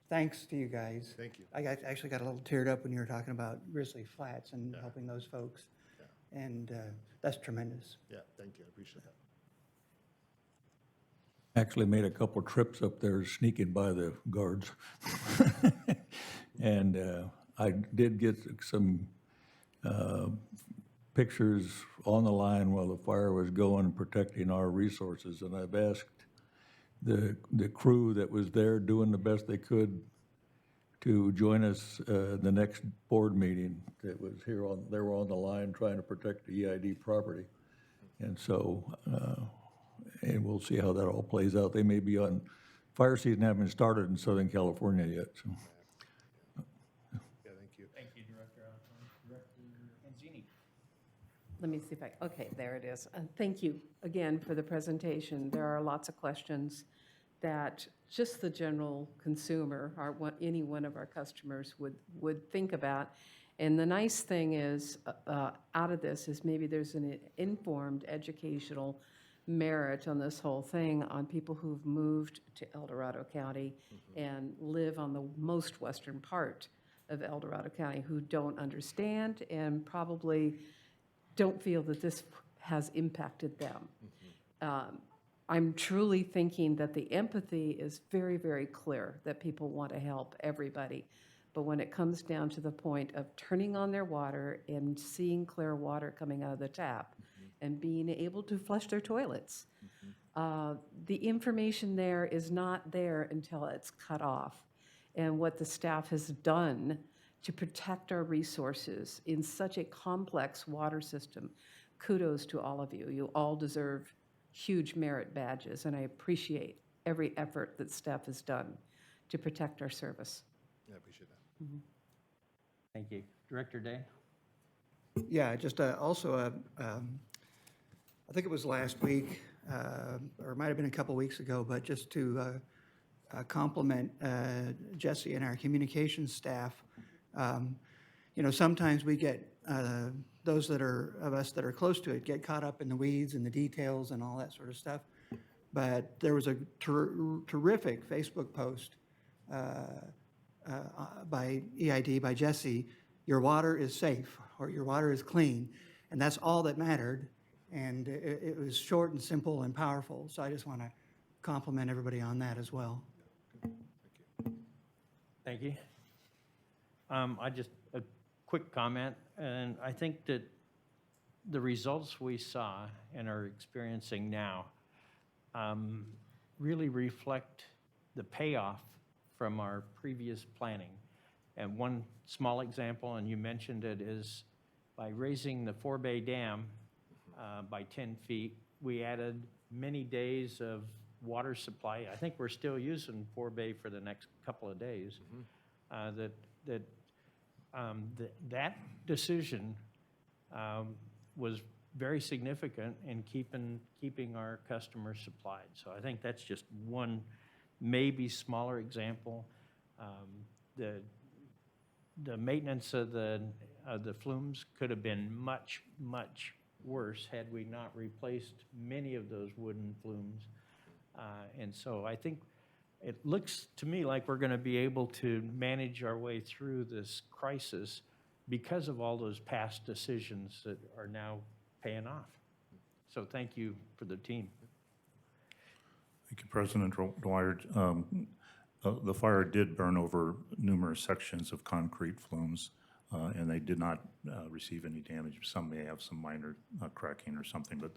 thanks to you guys. Thank you. Actually got a little teared up when you were talking about Grizzly Flats and helping those folks. Yeah. And that's tremendous. Yeah, thank you, I appreciate that. Actually made a couple trips up there sneaking by the guards. And I did get some pictures on the line while the fire was going, protecting our resources. And I've asked the crew that was there doing the best they could to join us the next board meeting that was here on, they were on the line trying to protect the EID property. And so, and we'll see how that all plays out. They may be on, fire season haven't started in Southern California yet, so. Yeah, thank you. Thank you, Director Osborne. Director Anzini. Let me see if I, okay, there it is. Thank you again for the presentation. There are lots of questions that just the general consumer, any one of our customers would think about. And the nice thing is, out of this is maybe there's an informed educational merit on this whole thing on people who've moved to El Dorado County and live on the most western part of El Dorado County who don't understand and probably don't feel that this has impacted them. I'm truly thinking that the empathy is very, very clear, that people want to help everybody. But when it comes down to the point of turning on their water and seeing clear water coming out of the tap and being able to flush their toilets, the information there is not there until it's cut off. And what the staff has done to protect our resources in such a complex water system, kudos to all of you. You all deserve huge merit badges, and I appreciate every effort that staff has done to protect our service. Yeah, I appreciate that. Thank you. Director Day? Yeah, just also, I think it was last week, or it might have been a couple weeks ago, but just to compliment Jesse and our communications staff. You know, sometimes we get, those of us that are close to it get caught up in the weeds and the details and all that sort of stuff. But there was a terrific Facebook post by EID, by Jesse, your water is safe, or your water is clean. And that's all that mattered. And it was short and simple and powerful. So I just want to compliment everybody on that as well. Thank you. A quick comment, and I think that the results we saw and are experiencing now really reflect the payoff from our previous planning. And one small example, and you mentioned it, is by raising the 4-bay dam by 10 feet, we added many days of water supply. I think we're still using 4-bay for the next couple of days. That decision was very significant in keeping our customers supplied. So I think that's just one maybe smaller example. The maintenance of the flumes could have been much, much worse had we not replaced many of those wooden flumes. And so I think it looks to me like we're going to be able to manage our way through this crisis because of all those past decisions that are now paying off. So thank you for the team. Thank you, President Dwyer. The fire did burn over numerous sections of concrete flumes, and they did not receive any damage. Some may have some minor cracking or something, but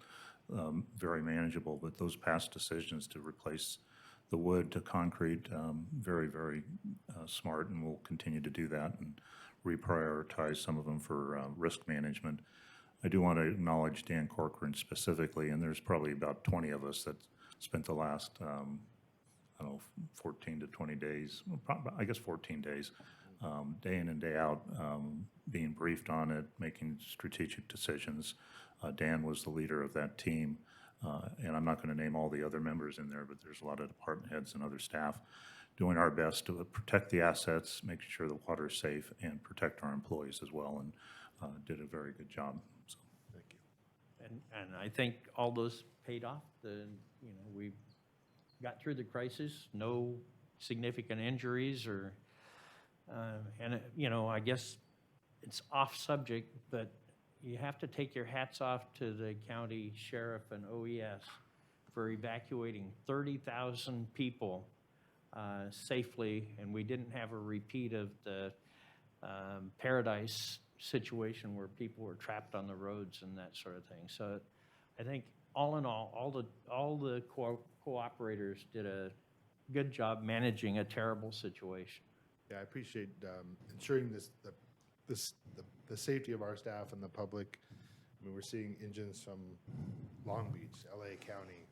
very manageable. But those past decisions to replace the wood to concrete, very, very smart, and we'll continue to do that and reprioritize some of them for risk management. I do want to acknowledge Dan Corcoran specifically, and there's probably about 20 of us that spent the last, I don't know, 14 to 20 days, I guess 14 days, day in and day out, being briefed on it, making strategic decisions. Dan was the leader of that team. And I'm not going to name all the other members in there, but there's a lot of department heads and other staff doing our best to protect the assets, making sure the water is safe, and protect our employees as well, and did a very good job. So, Thank you. And I think all those paid off. We got through the crisis, no significant injuries or, I guess it's off subject, but you have to take your hats off to the county sheriff and OES for evacuating 30,000 people safely, and we didn't have a repeat of the Paradise situation where people were trapped on the roads and that sort of thing. So I think all in all the cooperators did a good job managing a terrible situation. Yeah, I appreciate ensuring the safety of our staff and the public. I mean, we're seeing engines from Long Beach, LA County,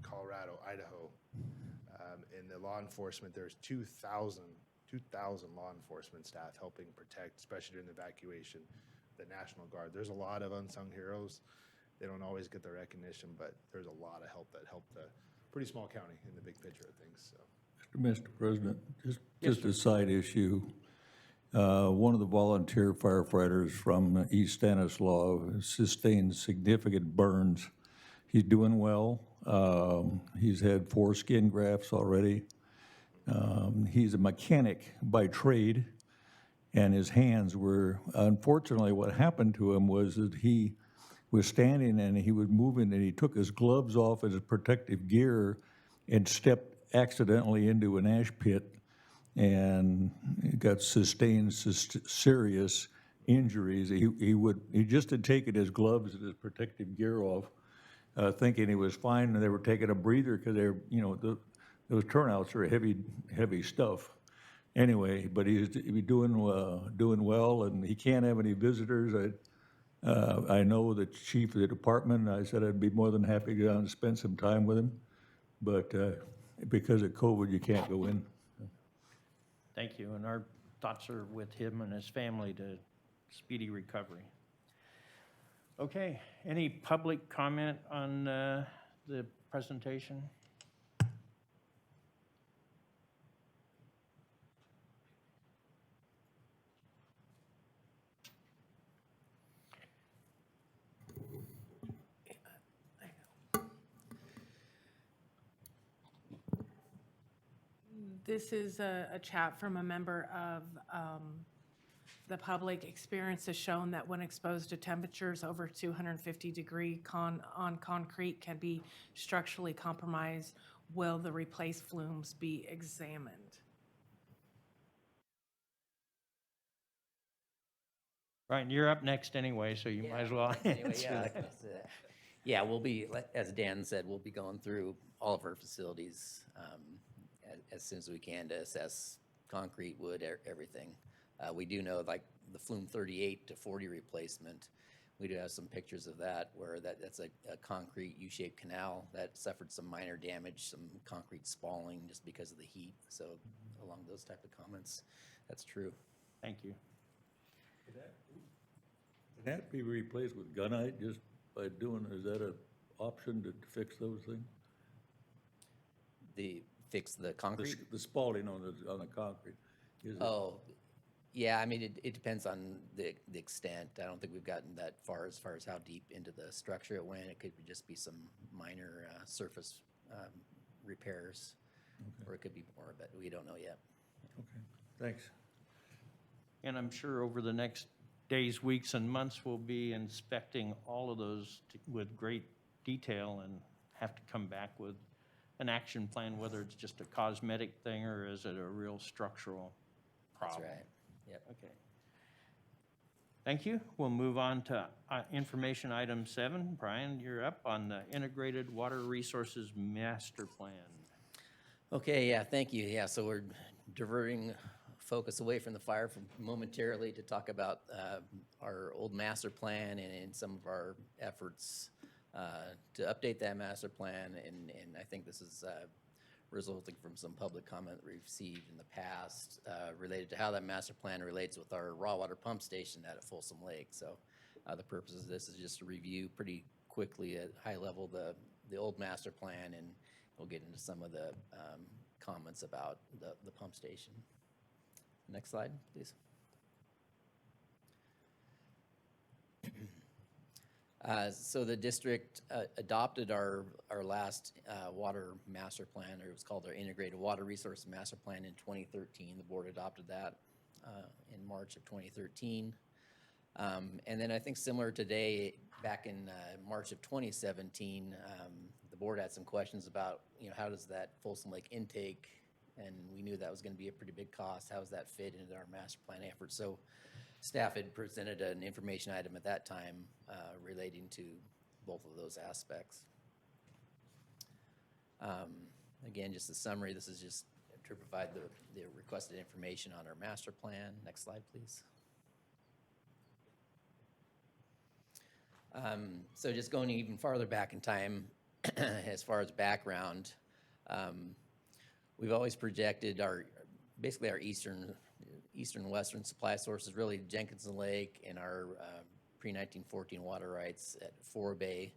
Colorado, Idaho, and the law enforcement. There's 2,000 law enforcement staff helping protect, especially during the evacuation. The National Guard. There's a lot of unsung heroes. They don't always get the recognition, but there's a lot of help that helped a pretty small county in the big picture of things. So. Mr. President, just a side issue. One of the volunteer firefighters from East Stanislaus sustained significant burns. He's doing well. He's had 4 skin grafts already. He's a mechanic by trade, and his hands were, unfortunately, what happened to him was that he was standing and he was moving and he took his gloves off and his protective gear and stepped accidentally into an ash pit and got sustained serious injuries. He just had taken his gloves and his protective gear off, thinking he was fine, and they were taking a breather because they're, those turnouts are heavy stuff. Anyway, but he's doing well, and he can't have any visitors. I know the chief of the department. I said I'd be more than happy to go down and spend some time with him, but because of COVID, you can't go in. Thank you, and our thoughts are with him and his family to speedy recovery. Okay, any public comment on the presentation? This is a chat from a member of the public. Experience has shown that when exposed to temperatures over 250 on concrete can be structurally compromised. Will the replaced flumes be examined? Ryan, you're up next anyway, so you might as well Anyway, answer yeah, that. yeah, we'll be, as Dan said, we'll be going through all of our facilities as soon as we can to assess concrete, wood, everything. We do know, like the Flume 38 to 40 replacement, we do have some pictures of that where that's a concrete U-shaped canal that suffered some minor damage, some concrete spalling just because of the heat. So along those type of comments, that's true. Thank you. Can that be replaced with gunite just by doing, is that an option to fix those things? Fix the concrete? The spalling on the concrete. Is it- Oh, yeah, I mean, it depends on the extent. I don't think we've gotten that far as how deep into the structure it went. It could just be some minor surface repairs, or it could be more, but we don't know yet. Okay, thanks. And I'm sure over the next days, weeks, and months, we'll be inspecting all of those with great detail and have to come back with an action plan, whether it's just a cosmetic thing or is it a real structural problem. That's right. Yep. Okay. Thank you. We'll move on to information item 7. Brian, you're up on the Integrated Water Resources Master Plan. Okay, yeah, thank you. Yeah, so we're diverting focus away from the fire momentarily to talk about our old master plan and some of our efforts to update that master plan. And I think this is resulting from some public comment that we've received in the past related to how that master plan relates with our raw water pump station at Folsom Lake. So the purpose of this is just to review pretty quickly at high level the old master plan, and we'll get into some of the comments about the pump station. Next slide, please. So the district adopted our last water master plan, or it was called our Integrated Water Resource Master Plan in 2013. The board adopted that in March of 2013. And then I think similar today, back in March of 2017, the board had some questions about, how does that Folsom Lake intake, and we knew that was going to be a pretty big cost. How does that fit into our master plan effort? So staff had presented an information item at that time relating to both of those aspects. Again, just a summary. This is just to provide the requested information on our master plan. Next slide, please. So just going even farther back in time, as far as background, we've always projected basically our eastern western supply sources, really Jenkinson Lake and our pre-1914 water rights at Forebay.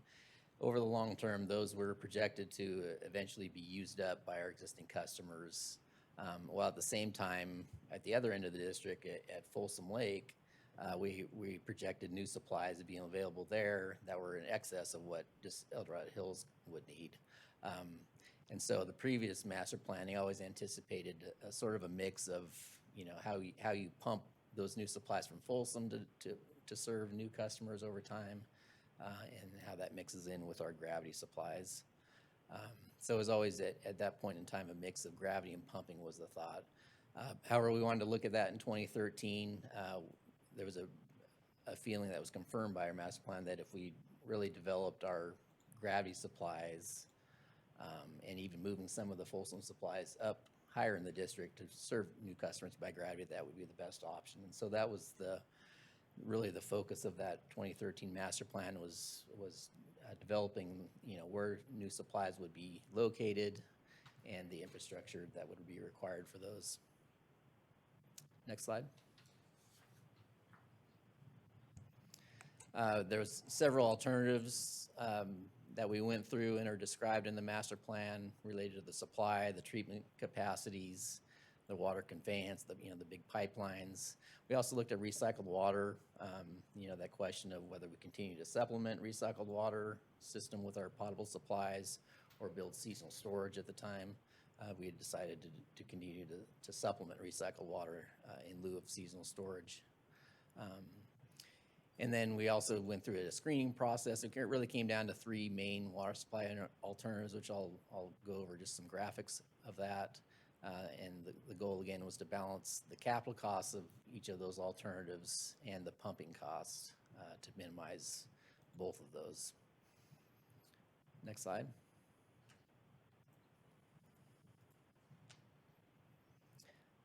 Over the long term, those were projected to eventually be used up by our existing customers. While at the same time, at the other end of the district, at Folsom Lake, we projected new supplies being available there that were in excess of what just El Dorado Hills would need. And so the previous master planning always anticipated a sort of a mix of, how you pump those new supplies from Folsom to serve new customers over time, and how that mixes in with our gravity supplies. So as always, at that point in time, a mix of gravity and pumping was the thought. However, we wanted to look at that in 2013. There was a feeling that was confirmed by our master plan that if we really developed our gravity supplies, and even moving some of the Folsom supplies up higher in the district to serve new customers by gravity, that would be the best option. And so that was really the focus of that 2013 master plan was developing, where new supplies would be located and the infrastructure that would be required for those. Next slide. There's several alternatives that we went through and are described in the master plan related to the supply, the treatment capacities, the water conveyance, the big pipelines. We also looked at recycled water, that question of whether we continue to supplement recycled water system with our potable supplies or build seasonal storage at the time. We had decided to continue to supplement recycled water in lieu of seasonal storage. And then we also went through a screening process. It really came down to three main water supply alternatives, which I'll go over just some graphics of that. And the goal, again, was to balance the capital costs of each of those alternatives and the pumping costs to minimize both of those. Next slide.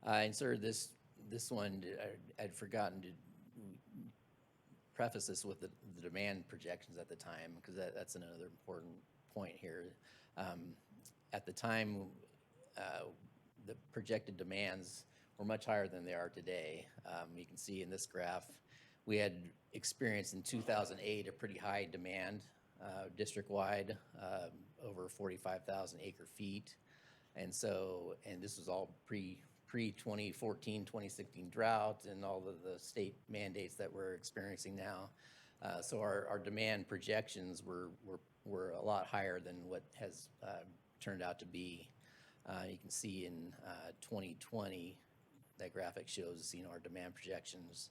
I inserted this one. I'd forgotten to preface this with the demand projections at the time, because that's another important point here. At the time, the projected demands were much higher than they are today. You can see in this graph, we had experienced in 2008 a pretty high demand district-wide, over 45,000 acre feet. And this was all pre-2014, 2016 drought and all of the state mandates that we're experiencing now. So our demand projections were a lot higher than what has turned out to be. You can see in 2020, that graphic shows, our demand projections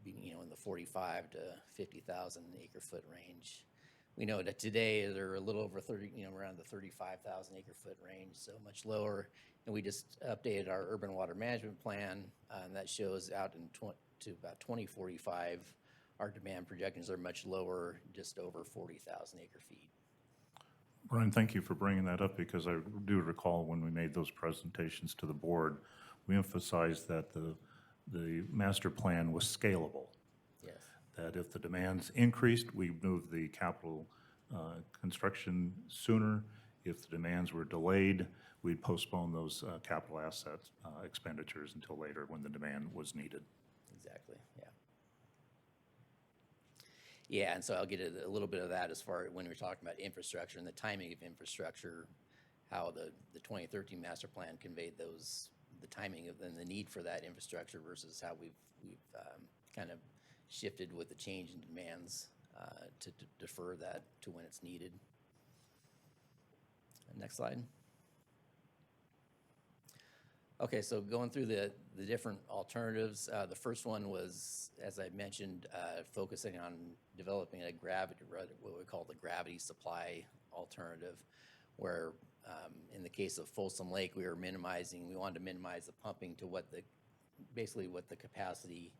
being, in the 45 to 50,000 acre foot range. We know that today they're a little over 30, around the 35,000 acre foot range, so much lower. And we just updated our urban water management plan, and that shows out to about 2045, our demand projections are much lower, just over 40,000 acre feet. Brian, thank you for bringing that up, because I do recall when we made those presentations to the board, we emphasized that the master plan was scalable. Yes. That if the demands increased, we moved the capital construction sooner. If the demands were delayed, we'd postpone those capital asset expenditures until later when the demand was needed. Exactly, yeah. Yeah, and so I'll get a little bit of that as far as when we're talking about infrastructure and the timing of infrastructure, how the 2013 master plan conveyed the timing of and the need for that infrastructure versus how we've kind of shifted with the change in demands to defer that to when it's needed. Next slide. Okay, so going through the different alternatives, the first one was, as I mentioned, focusing on developing what we call the gravity supply alternative, where in the case of Folsom Lake, we wanted to minimize the pumping to basically what the capacity,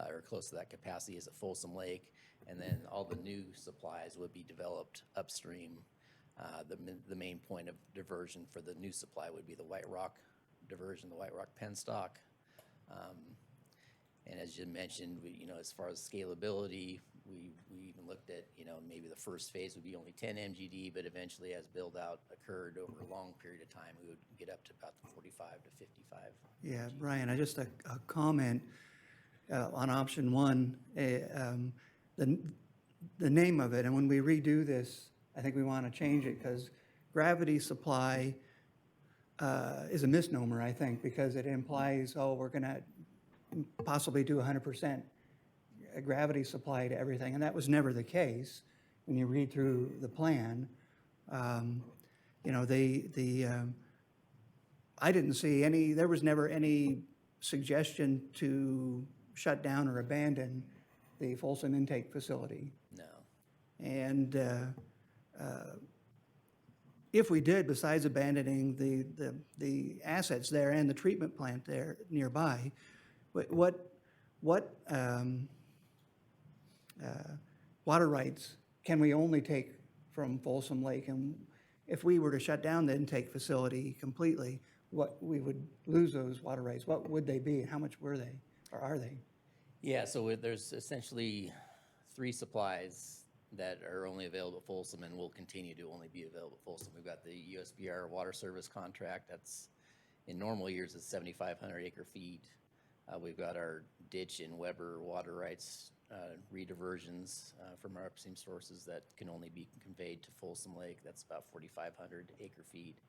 or close to that capacity is at Folsom Lake, and then all the new supplies would be developed upstream. The main point of diversion for the new supply would be the White Rock diversion, the White Rock penstock. And as you mentioned, as far as scalability, we even looked at, maybe the first phase would be only 10 MGD, but eventually as build out occurred over a long period of time, we would get up to about 45 to 55. Yeah, Brian, I just a comment on option one, the name of it, and when we redo this, I think we want to change it because gravity supply is a misnomer, I think, because it implies, we're going to possibly do 100% gravity supply to everything, and that was never the case when you read through the plan. I didn't see there was never any suggestion to shut down or abandon the Folsom intake facility. No. And if we did, besides abandoning the assets there and the treatment plant there nearby, what water rights can we only take from Folsom Lake? And if we were to shut down the intake facility completely, we would lose those water rights. What would they be? How much were they, or are they? Yeah, so there's essentially 3 supplies that are only available at Folsom and will continue to only be available at Folsom. We've got the USBR water service contract. That's, in normal years, it's 7,500 acre feet. We've got our ditch and Weber water rights rediversions from our upstream sources that can only be conveyed to Folsom Lake. That's about 4,500 acre feet.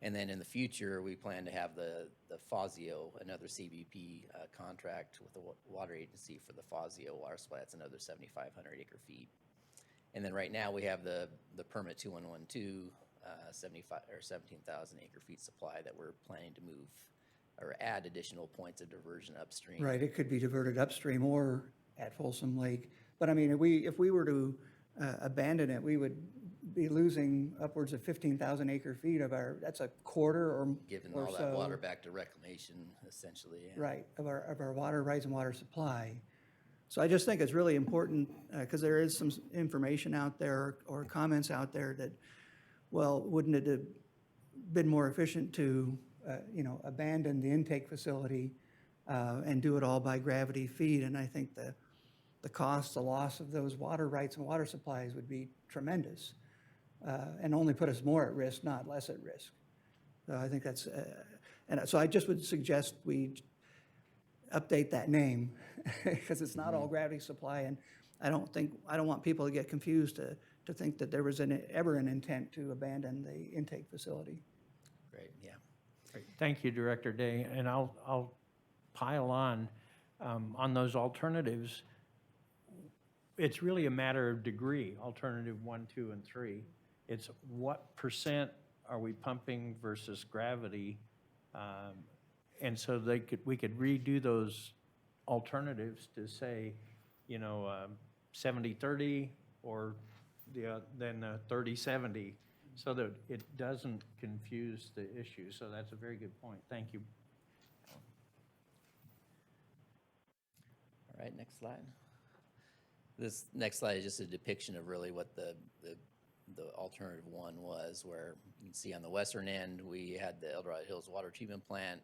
And then in the future, we plan to have the Fazio, another CBP contract with the water agency for the Fazio water supply. That's another 7,500 acre feet. And then right now we have the permit 2112, 17,000 acre feet supply that we're planning to move or add additional points of diversion upstream. Right, it could be diverted upstream or at Folsom Lake. But I mean, if we were to abandon it, we would be losing upwards of 15,000 acre feet of that's a quarter or Giving or all so, that water back to reclamation, essentially. Yeah. right, of our water rights and water supply. So I just think it's really important, because there is some information out there or comments out there that, well, wouldn't it have been more efficient to, abandon the intake facility and do it all by gravity feed? And I think the cost, the loss of those water rights and water supplies would be tremendous, and only put us more at risk, not less at risk. So I think that's, and so I just would suggest we update that name because it's not all gravity supply, and I don't want people to get confused to think that there was ever an intent to abandon the intake facility. Great, yeah. Great. Thank you, Director Day, and I'll pile on those alternatives. It's really a matter of degree, alternative 1, 2, and 3. It's what percent are we pumping versus gravity? And so we could redo those alternatives to say, 70-30 or then 30-70, so that it doesn't confuse the issue. So that's a very good point. Thank you. All right, next slide. This next slide is just a depiction of really what the alternative 1 was, where you can see on the western end, we had the El Dorado Hills Water Treatment Plant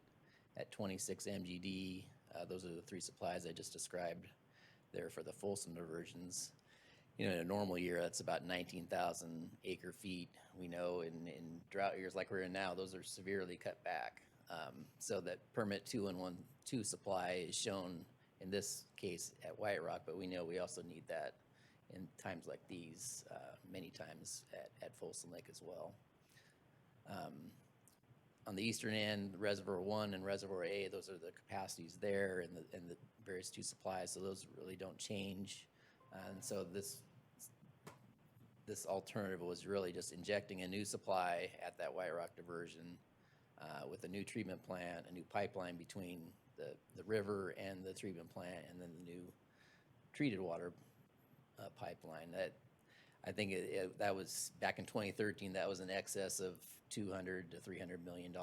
at 26 MGD. Those are the 3 supplies I just described there for the Folsom diversions. In a normal year, that's about 19,000 acre feet. We know in drought years like we're in now, those are severely cut back. So that permit 212 supply is shown in this case at White Rock, but we know we also need that in times like these, many times at Folsom Lake as well. On the eastern end, Reservoir 1 and Reservoir A, those are the capacities there and the various two supplies, so those really don't change. And so this alternative was really just injecting a new supply at that White Rock diversion with a new treatment plant, a new pipeline between the river and the treatment plant, and then the new treated water pipeline. That I think that was back in 2013. That was in excess of $200 to $300 million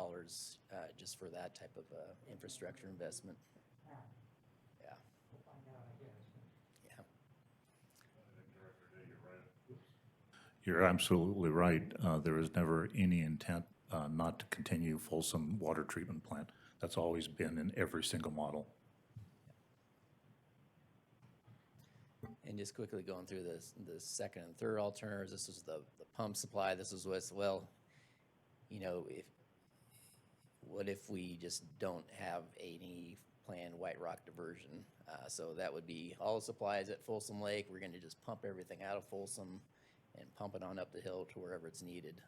just for that type of infrastructure investment. Yeah. Yeah. You're absolutely right. There was never any intent not to continue Folsom Water Treatment Plant. That's always been in every single model. And just quickly going through the second and third alternatives, this was the pump supply. This was what's, well, you know, what if we just don't have any planned White Rock diversion? So that would be all the supplies at Folsom Lake. We're going to just pump everything out of Folsom and pump it on up the hill to wherever it's needed.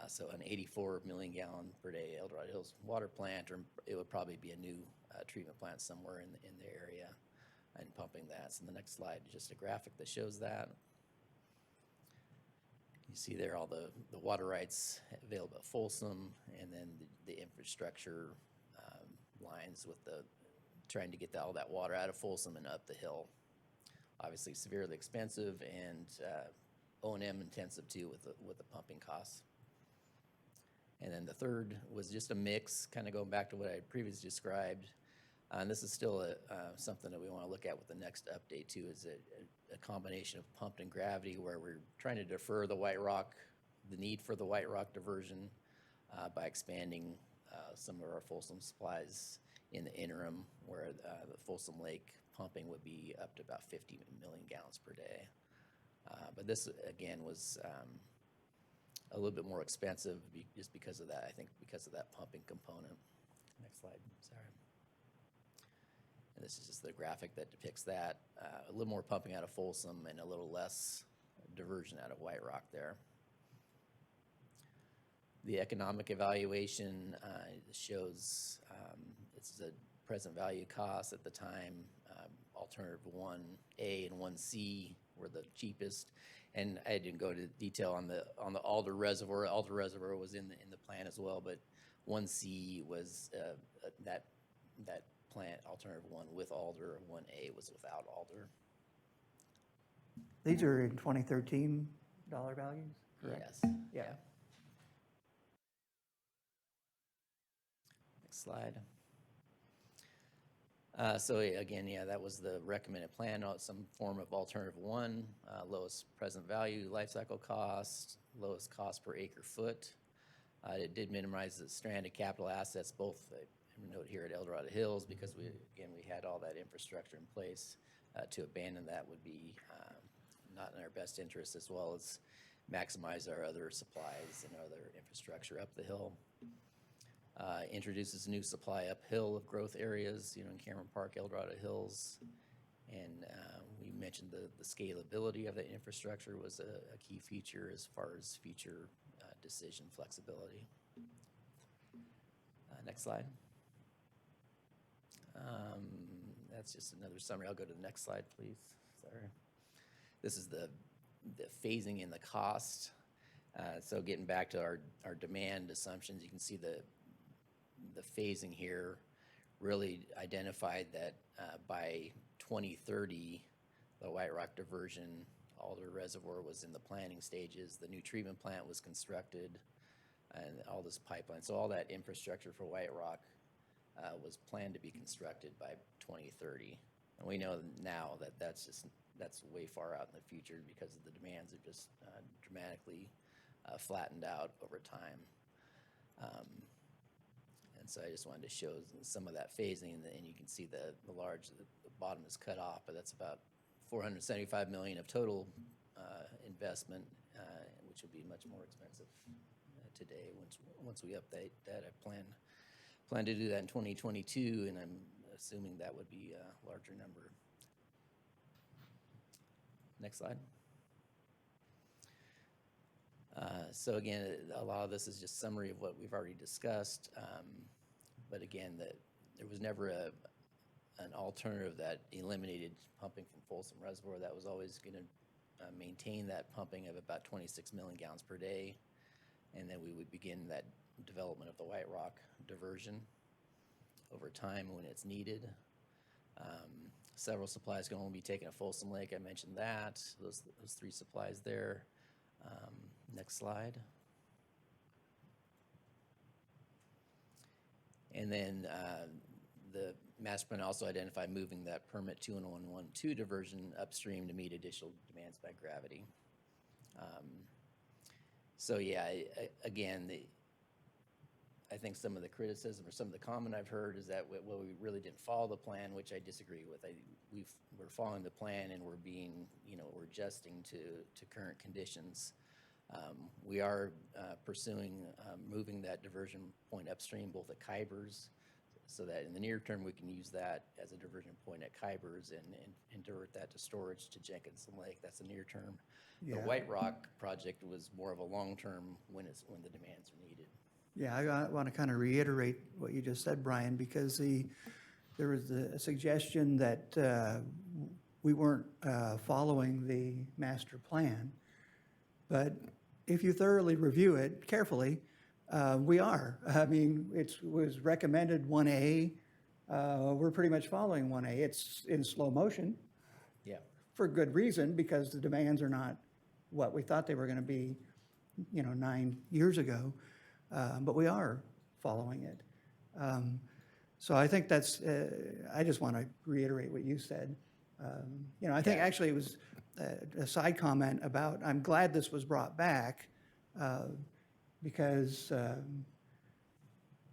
So an 84 million gallon per day El Dorado Hills water plant, or it would probably be a new treatment plant somewhere in the area, and pumping that. So the next slide is just a graphic that shows that. You see there all the water rights available at Folsom, and then the infrastructure lines with trying to get all that water out of Folsom and up the hill. Obviously severely expensive and O&M intensive too with the pumping costs. And then the third was just a mix, kind of going back to what I had previously described. And this is still something that we want to look at with the next update too, is a combination of pumped and gravity, where we're trying to defer the need for the White Rock diversion by expanding some of our Folsom supplies in the interim, where the Folsom Lake pumping would be up to about 50 million gallons per day. But this, again, was a little bit more expensive just because of that, I think because of that pumping component. Next slide, sorry. And this is just the graphic that depicts that. A little more pumping out of Folsom and a little less diversion out of White Rock there. The economic evaluation shows it's a present value cost at the time. Alternative 1A and 1C were the cheapest, and I didn't go into detail on the Alder Reservoir. Alder Reservoir was in the plan as well, but 1C was that plant, alternative 1 with Alder, 1A was without Alder. These are in 2013 dollar values, correct? Yes. Yeah. Next slide. So again, yeah, that was the recommended plan, some form of alternative 1, lowest present value, life cycle cost, lowest cost per acre foot. It did minimize the stranded capital assets, both note here at El Dorado Hills, because we had all that infrastructure in place. To abandon that would be not in our best interest, as well as maximize our other supplies and other infrastructure up the hill. Introduces new supply uphill of growth areas, in Cameron Park, El Dorado Hills. And we mentioned the scalability of the infrastructure was a key feature as far as future decision flexibility. Next slide. That's just another summary. I'll go to the next slide, please. Sorry. This is the phasing in the cost. So getting back to our demand assumptions, you can see the phasing here really identified that by 2030, the White Rock diversion, Alder Reservoir was in the planning stages, the new treatment plant was constructed, and all this pipeline. So all that infrastructure for White Rock was planned to be constructed by 2030. And we know now that that's way far out in the future because the demands have just dramatically flattened out over time. And so I just wanted to show some of that phasing, and you can see the bottom is cut off, but that's about $475 million of total investment, which would be much more expensive today once we update that. I plan to do that in 2022, and I'm assuming that would be a larger number. Next slide. So again, a lot of this is just summary of what we've already discussed. But again, there was never an alternative that eliminated pumping from Folsom Reservoir. That was always going to maintain that pumping of about 26 million gallons per day. And then we would begin that development of the White Rock diversion over time when it's needed. Several supplies can only be taken at Folsom Lake. I mentioned that, those 3 supplies there. Next slide. And then the master plan also identified moving that permit 21112 diversion upstream to meet additional demands by gravity. So yeah, again, I think some of the criticism or some of the comment I've heard is that we really didn't follow the plan, which I disagree with. We're following the plan and we're being, we're adjusting to current conditions. We are pursuing moving that diversion point upstream, both at Kybers, so that in the near term we can use that as a diversion point at Kybers and divert that to storage to Jenkinson Lake. That's the near term. The Yeah. White Rock project was more of a long term when the demands are needed. Yeah, I want to kind of reiterate what you just said, Brian, because there was a suggestion that we weren't following the master plan. But if you thoroughly review it carefully, we are. I mean, it was recommended 1A. We're pretty much following 1A. It's in slow motion Yeah. for good reason, because the demands are not what we thought they were going to be, 9 years ago. But we are following it. So I think that's, I just want to reiterate what you said. I think actually it was a side comment about, I'm glad this was brought back because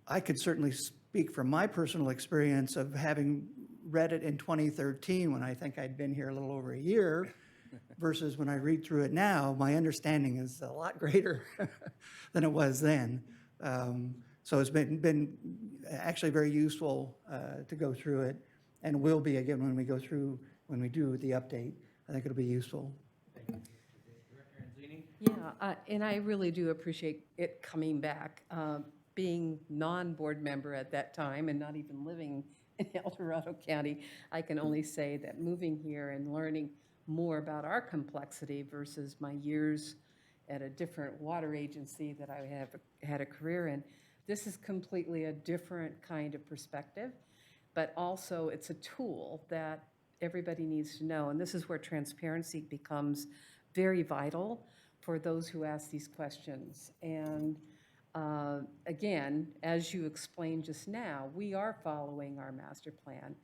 I could certainly speak from my personal experience of having read it in 2013 when I think I'd been here a little over a year versus when I read through it now, my understanding is a lot greater than it was then. So it's been actually very useful to go through it, and will be again when we do the update. I think it'll be useful. Director Anzini? Yeah, and I really do appreciate it coming back. Being non-board member at that time and not even living in El Dorado County, I can only say that moving here and learning more about our complexity versus my years at a different water agency that I have had a career in, this is completely a different kind of perspective, but also it's a tool that everybody needs to know. And this is where transparency becomes very vital for those who ask these questions. And again, as you explained just now, we are following our master plan.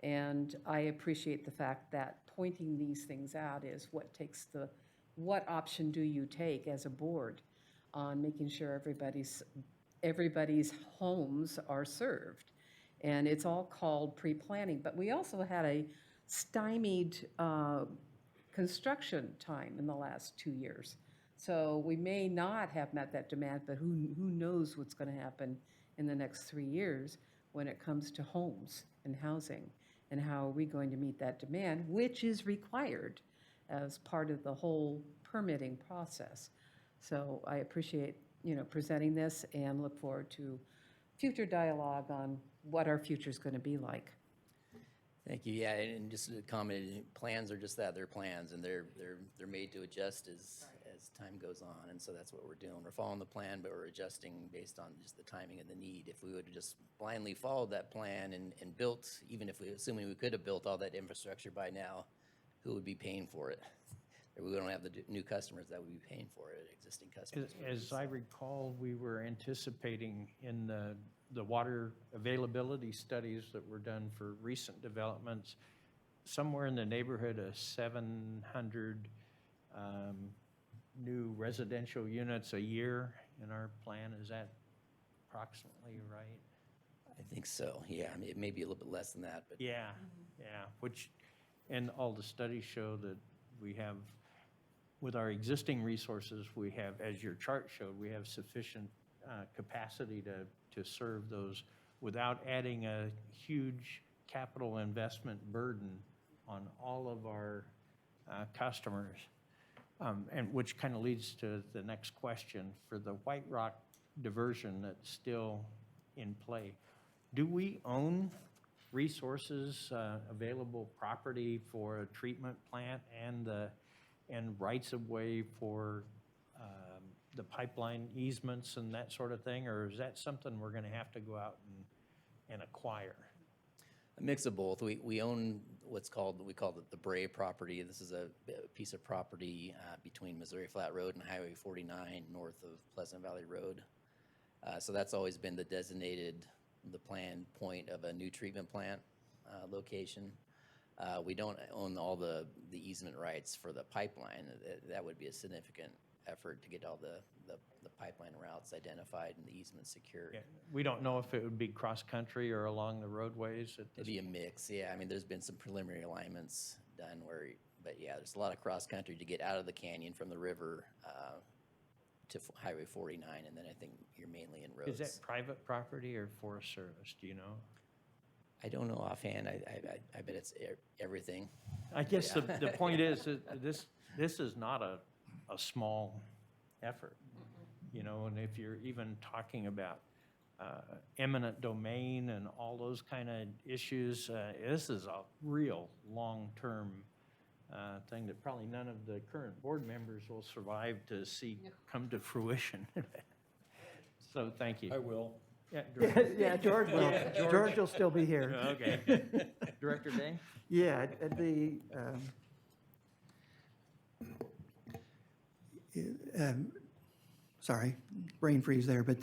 And I appreciate the fact that pointing these things out is what option do you take as a board on making sure everybody's homes are served? And it's all called pre-planning, but we also had a stymied construction time in the last 2 years. So we may not have met that demand, but who knows what's going to happen in the next 3 years when it comes to homes and housing, and how are we going to meet that demand, which is required as part of the whole permitting process. So I appreciate, presenting this and look forward to future dialogue on what our future is going to be like. Thank you. Yeah, and just to comment, plans are just that, they're plans, and they're made to adjust as time goes on, and so that's what we're doing. We're following the plan, but we're adjusting based on just the timing and the need. If we would have just blindly followed that plan and built, even if assuming we could have built all that infrastructure by now, who would be paying for it? We don't have the new customers that would be paying for it, existing customers. As I recall, we were anticipating in the water availability studies that were done for recent developments, somewhere in the neighborhood of 700 new residential units a year in our plan. Is that approximately right? I think so, yeah. I mean, it may be a little bit less than that, but. Yeah, and all the studies show that we have, with our existing resources, we have, as your chart showed, we have sufficient capacity to serve those without adding a huge capital investment burden on all of our customers. And which kind of leads to the next question. For the White Rock diversion that's still in play, do we own resources, available property for a treatment plant and rights of way for the pipeline easements and that sort of thing? Or is that something we're going to have to go out and acquire? A mix of both. We own what's called, we call it the Bray property. This is a piece of property between Missouri Flat Road and Highway 49 north of Pleasant Valley Road. So that's always been the planned point of a new treatment plant location. We don't own all the easement rights for the pipeline. That would be a significant effort to get all the pipeline routes identified and the easements secured. Yeah, we don't know if it would be cross-country or along the roadways at It'd this. be a mix, yeah. I mean, there's been some preliminary alignments done but yeah, there's a lot of cross-country to get out of the canyon from the river to Highway 49, and then I think you're mainly in roads. Is that private property or Forest Service, do you know? I don't know offhand. I bet it's everything. I guess the point is that this is not a small effort, you know, and if you're even talking about eminent domain and all those kind of issues, this is a real long-term thing that probably none of the current board members will survive to see come to fruition. So thank you. I will. Yeah, Director- Yeah, George will. George will still be here. Okay. Director Day? Yeah, sorry, brain freeze there, but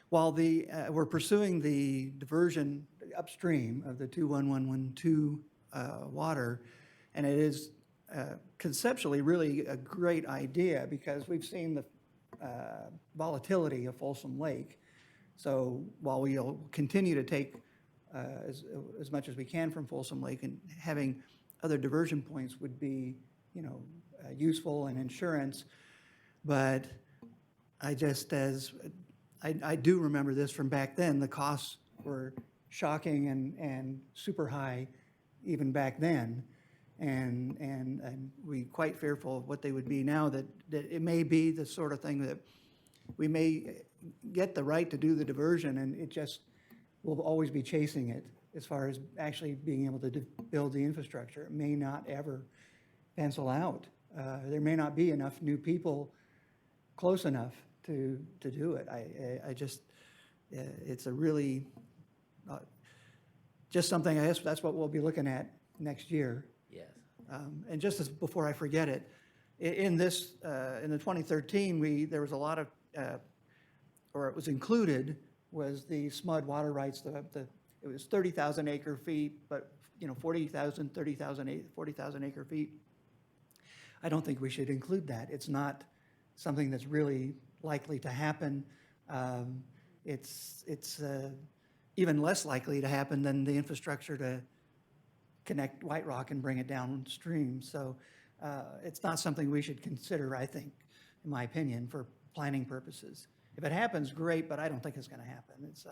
while we're pursuing the diversion upstream of the 21112 water, and it is conceptually really a great idea because we've seen the volatility of Folsom Lake. So while we'll continue to take as much as we can from Folsom Lake, and having other diversion points would be, you know, useful and insurance. But I do remember this from back then. The costs were shocking and super high even back then. And we quite fearful of what they would be now, that it may be the sort of thing that we may get the right to do the diversion, and it just will always be chasing it as far as actually being able to build the infrastructure. It may not ever pencil out. There may not be enough new people close enough to do it. I just, it's a really, just something, I guess that's what we'll be looking at next year. Yes. And just as, before I forget it, in the 2013, there was a lot of, or it was included, was the SMUD water rights. It was 30,000 acre feet, but, you know, 40,000 acre feet. I don't think we should include that. It's not something that's really likely to happen. It's even less likely to happen than the infrastructure to connect White Rock and bring it downstream. So it's not something we should consider, I think, in my opinion, for planning purposes. If it happens, great, but I don't think it's going to happen. It's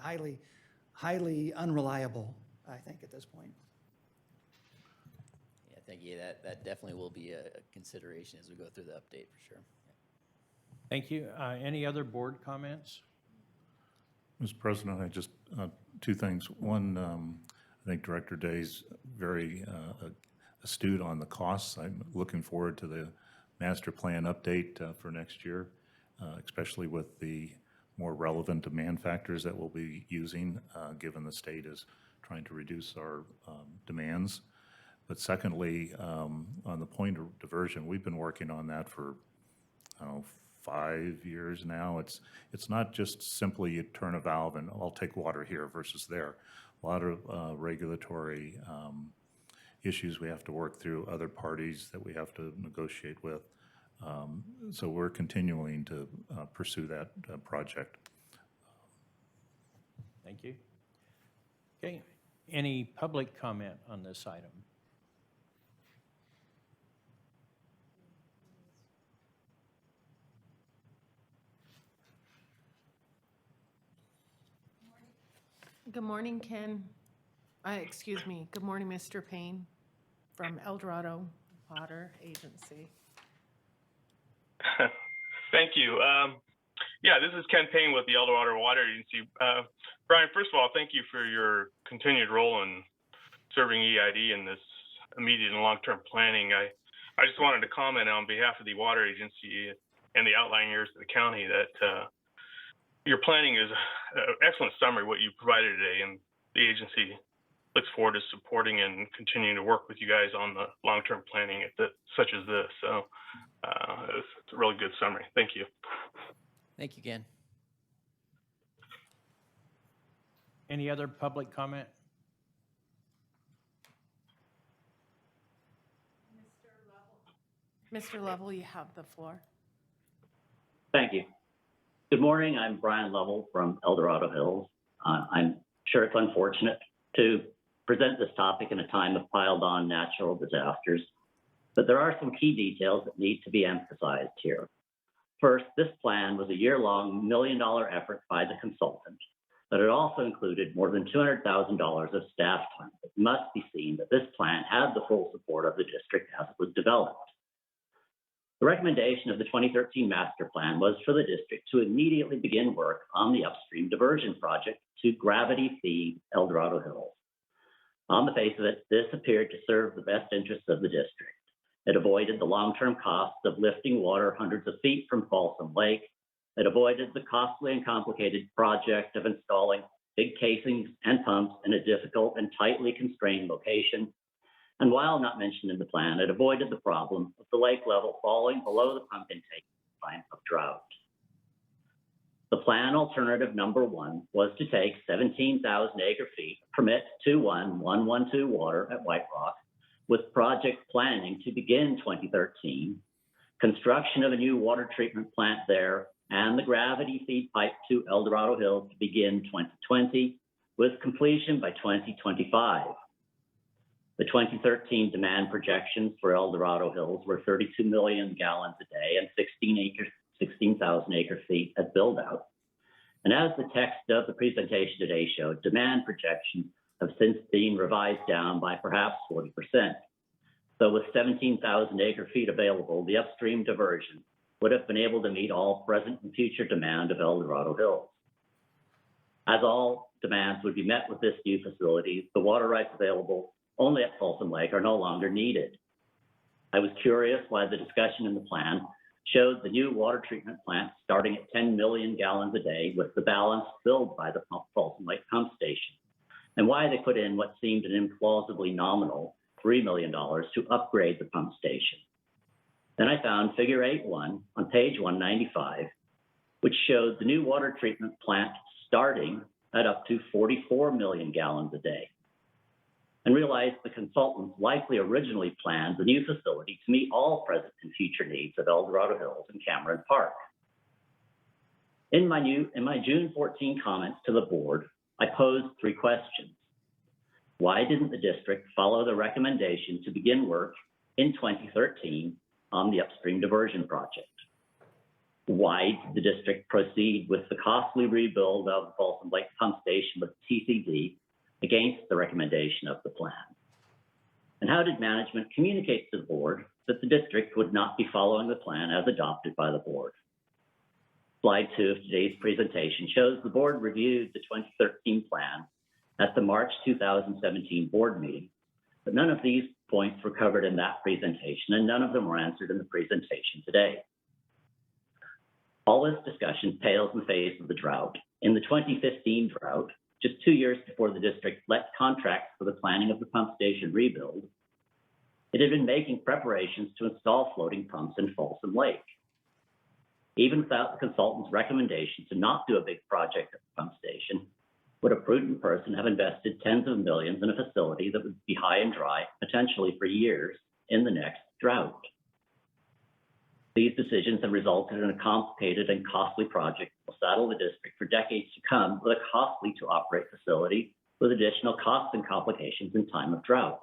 highly unreliable, I think, at this point. Yeah, thank you. That definitely will be a consideration as we go through the update for sure. Thank you. Any other board comments? Mr. President, I just, two things. One, I think Director Day's very astute on the costs. I'm looking forward to the master plan update for next year, especially with the more relevant demand factors that we'll be using, given the state is trying to reduce our demands. But secondly, on the point of diversion, we've been working on that for, I don't know, 5 years now. It's not just simply you turn a valve and I'll take water here versus there. A lot of regulatory issues we have to work through, other parties that we have to negotiate with. So we're continuing to pursue that project. Thank you. Okay, any public comment on this item? Good morning, Ken. Excuse me. Good morning, Mr. Payne from El Dorado Water Agency. Thank you. Yeah, this is Ken Payne with the El Dorado Water Agency. Brian, first of all, thank you for your continued role in serving EID in this immediate and long-term planning. I just wanted to comment on behalf of the Water Agency and the outlying areas of the county that your planning is an excellent summary of what you provided today, and the agency looks forward to supporting and continuing to work with you guys on the long-term planning such as this. So it's a really good summary. Thank you. Thank you, Ken. Any other public comment? Mr. Lovell, you have the floor. Thank you. Good morning. I'm Brian Lovell from El Dorado Hills. I'm sure it's unfortunate to present this topic in a time of piled-on natural disasters, but there are some key details that need to be emphasized here. First, this plan was a year-long $1 million effort by the consultant, but it also included more than $200,000 of staff time. It must be seen that this plan had the full support of the district as it was developed. The recommendation of the 2013 master plan was for the district to immediately begin work on the upstream diversion project to gravity feed El Dorado Hills. On the face of it, this appeared to serve the best interests of the district. It avoided the long-term costs of lifting water hundreds of feet from Folsom Lake. It avoided the costly and complicated project of installing big casings and pumps in a difficult and tightly constrained location. And while not mentioned in the plan, it avoided the problem of the lake level falling below the pump intake in time of drought. The plan alternative number one was to take 17,000 acre-feet permit 21112 water at White Rock, with project planning to begin 2013, construction of a new water treatment plant there, and the gravity feed pipe to El Dorado Hills to begin 2020, with completion by 2025. The 2013 demand projections for El Dorado Hills were 32 million gallons a day and 16,000 acre-feet at build-out. And as the text of the presentation today showed, demand projections have since been revised down by perhaps 40%. So with 17,000 acre-feet available, the upstream diversion would have been able to meet all present and future demand of El Dorado Hills. As all demands would be met with this new facility, the water rights available only at Folsom Lake are no longer needed. I was curious why the discussion in the plan showed the new water treatment plant starting at 10 million gallons a day with the balance filled by the Folsom Lake pump station, and why they put in what seemed an implausibly nominal $3 million to upgrade the pump station. Then I found figure 8.1 on page 195, which showed the new water treatment plant starting at up to 44 million gallons a day, and realized the consultants likely originally planned the new facility to meet all present and future needs of El Dorado Hills and Cameron Park. In my June 14 comments to the board, I posed 3 questions. Why didn't the district follow the recommendation to begin work in 2013 on the upstream diversion project? Why did the district proceed with the costly rebuild of the Folsom Lake pump station with TCD against the recommendation of the plan? And how did management communicate to the board that the district would not be following the plan as adopted by the board? Slide 2 of today's presentation shows the board reviewed the 2013 plan at the March 2017 board meeting, but none of these points were covered in that presentation, and none of them were answered in the presentation today. All this discussion pales in the face of the drought. In the 2015 drought, just 2 years before the district let contracts for the planning of the pump station rebuild, it had been making preparations to install floating pumps in Folsom Lake. Even without the consultant's recommendation to not do a big project at the pump station, would a prudent person have invested tens of millions in a facility that would be high and dry, potentially for years, in the next drought? These decisions have resulted in a complicated and costly project that will saddle the district for decades to come with a costly to operate facility with additional costs and complications in time of drought.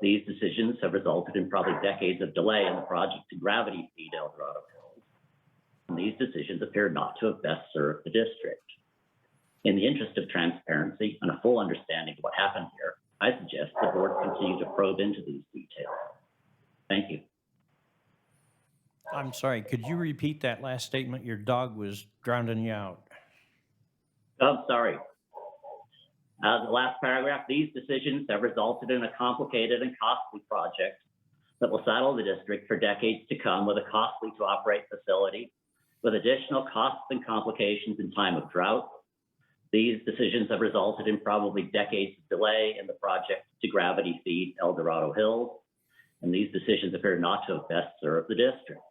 These decisions have resulted in probably decades of delay in the project to gravity feed El Dorado Hills. And these decisions appear not to have best served the district. In the interest of transparency and a full understanding of what happened here, I suggest the board continue to probe into these details. Thank you. I'm sorry, could you repeat that last statement? Your dog was drowning you out. Oh, sorry. The last paragraph, these decisions have resulted in a complicated and costly project that will saddle the district for decades to come with a costly to operate facility, with additional costs and complications in time of drought. These decisions have resulted in probably decades of delay in the project to gravity feed El Dorado Hills, and these decisions appear not to have best served the district.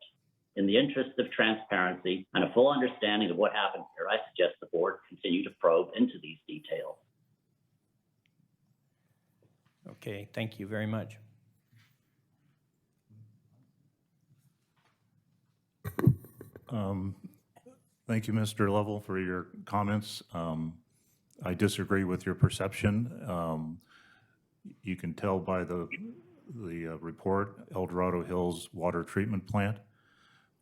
In the interest of transparency and a full understanding of what happened here, I suggest the board continue to probe into these details. Okay, thank you very much. Thank you, Mr. Lovell, for your comments. I disagree with your perception. You can tell by the report, El Dorado Hills Water Treatment Plant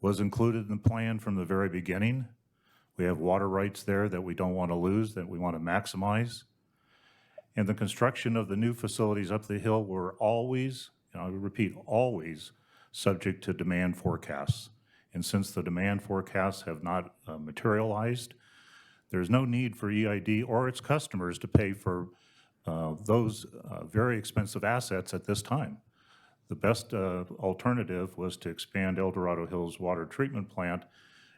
was included in the plan from the very beginning. We have water rights there that we don't want to lose, that we want to maximize. And the construction of the new facilities up the hill were always, and I repeat, always subject to demand forecasts. And since the demand forecasts have not materialized, there's no need for EID or its customers to pay for those very expensive assets at this time. The best alternative was to expand El Dorado Hills Water Treatment Plant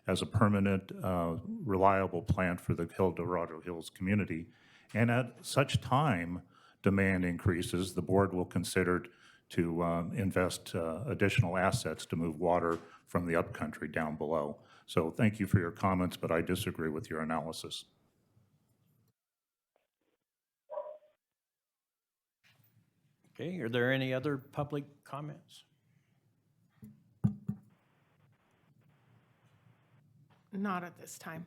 as a permanent, reliable plant for the El Dorado Hills community. And at such time demand increases, the board will consider to invest additional assets to move water from the upcountry down below. So thank you for your comments, but I disagree with your analysis. Okay, are there any other public comments? Not at this time.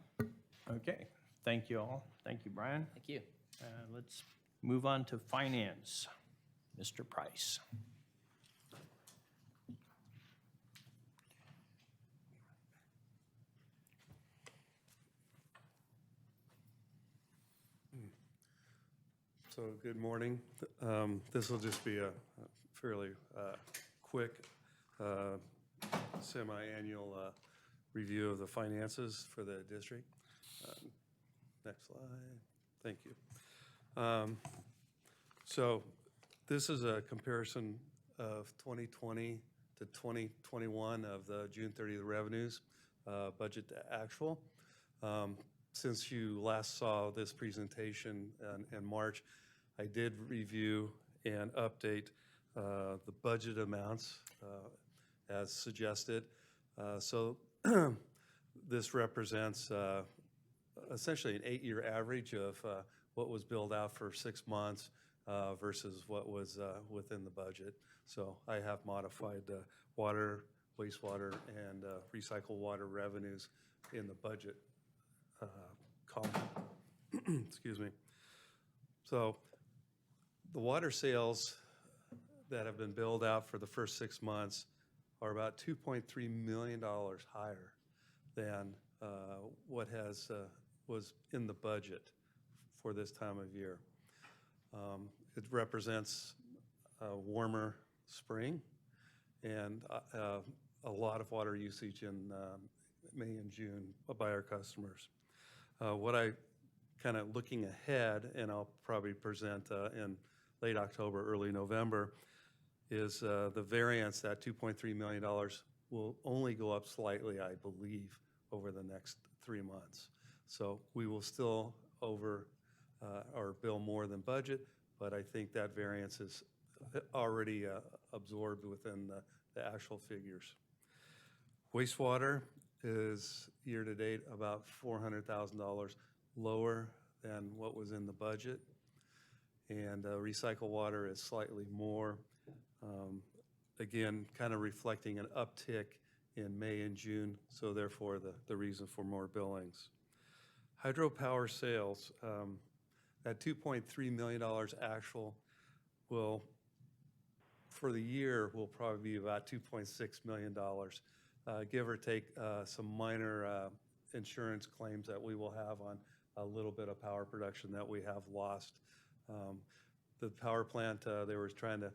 Okay, thank you all. Thank you, Brian. Thank you. Let's move on to finance. Mr. Price. So good morning. This will just be a fairly quick semi-annual review of the finances for the district. Next slide. Thank you. So this is a comparison of 2020 to 2021 of the June 30th revenues, budget to actual. Since you last saw this presentation in March, I did review and update the budget amounts as suggested. So this represents essentially an 8-year average of what was billed out for 6 months versus what was within the budget. So I have modified the water, wastewater, and recycled water revenues in the budget column. Excuse me. So the water sales that have been billed out for the first 6 months are about $2.3 million higher than what was in the budget for this time of year. It represents a warmer spring and a lot of water usage in May and June by our customers. What I kind of looking ahead, and I'll probably present in late October, early November, is the variance, that $2.3 million will only go up slightly, I believe, over the next 3 months. So we will still over or bill more than budget, but I think that variance is already absorbed within the actual figures. Wastewater is year-to-date about $400,000 lower than what was in the budget, and recycled water is slightly more. Again, kind of reflecting an uptick in May and June, so therefore the reason for more billings. Hydropower sales, that $2.3 million actual will, for the year, will probably be about $2.6 million. Give or take some minor insurance claims that we will have on a little bit of power production that we have lost. The power plant, they were trying to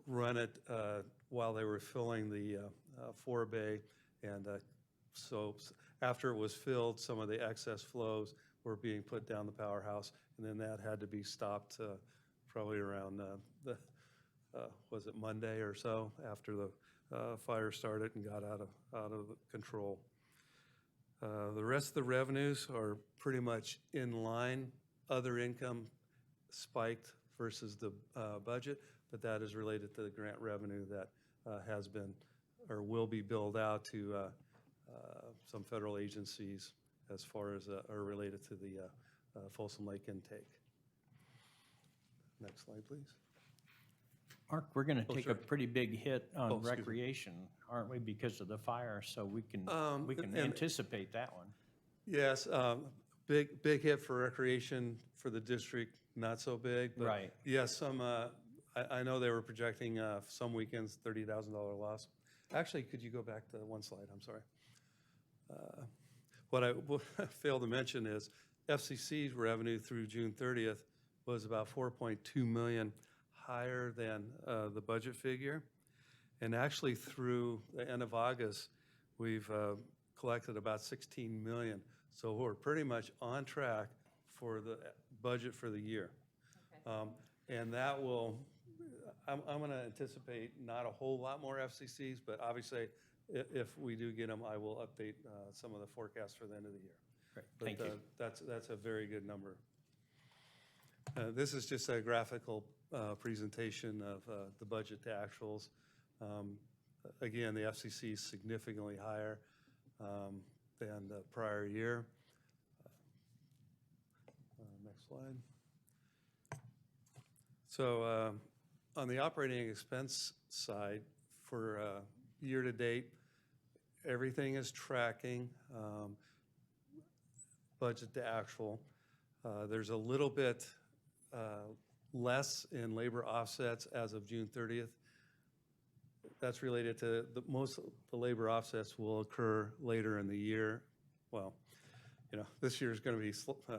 run it while they were filling the forebay, and after it was filled, some of the excess flows were being put down the powerhouse, and then that had to be stopped probably around was it Monday or so, after the fire started and got out of control. The rest of the revenues are pretty much in line. Other income spiked versus the budget, but that is related to the grant revenue that has been or will be billed out to some federal agencies as far as are related to the Folsom Lake intake. Next slide, please. Mark, we're going to take sure. a pretty big hit on excuse me. recreation, aren't we, because of the fire? So we can And- anticipate that one. Yes, big hit for recreation for the district, not so big. But Right. yes, some, I know they were projecting some weekends, $30,000 loss. Actually, could you go back to one slide? I'm sorry. What I failed to mention is FCC's revenue through June 30th was about 4.2 million higher than the budget figure. And actually through the end of August, we've collected about 16 million. So we're pretty much on track for the budget for the year. And that will, I'm going to anticipate not a whole lot more FCCs, but obviously if we do get them, I will update some of the forecasts for the end of the year. Great, But thank you. that's a very good number. This is just a graphical presentation of the budget to actuals. Again, the FCC is significantly higher than the prior year. Next slide. So on the operating expense side, for year-to-date, everything is tracking budget to actual. There's a little bit less in labor offsets as of June 30th. That's related to most of the labor offsets will occur later in the year. Well, this year is going to be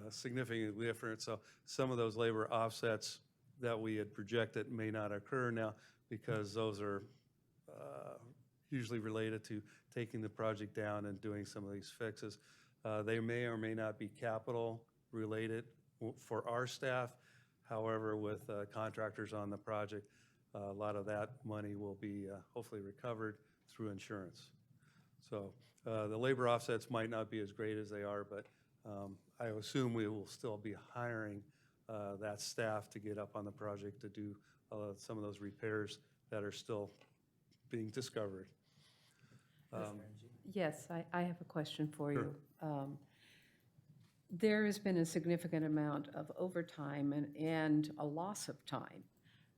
significantly different. So some of those labor offsets that we had projected may not occur now because those are usually related to taking the project down and doing some of these fixes. They may or may not be capital related for our staff. However, with contractors on the project, a lot of that money will be hopefully recovered through insurance. So the labor offsets might not be as great as they are, but I assume we will still be hiring that staff to get up on the project to do some of those repairs that are still being discovered. Yes, I have a question for Sure. you. There has been a significant amount of overtime and a loss of time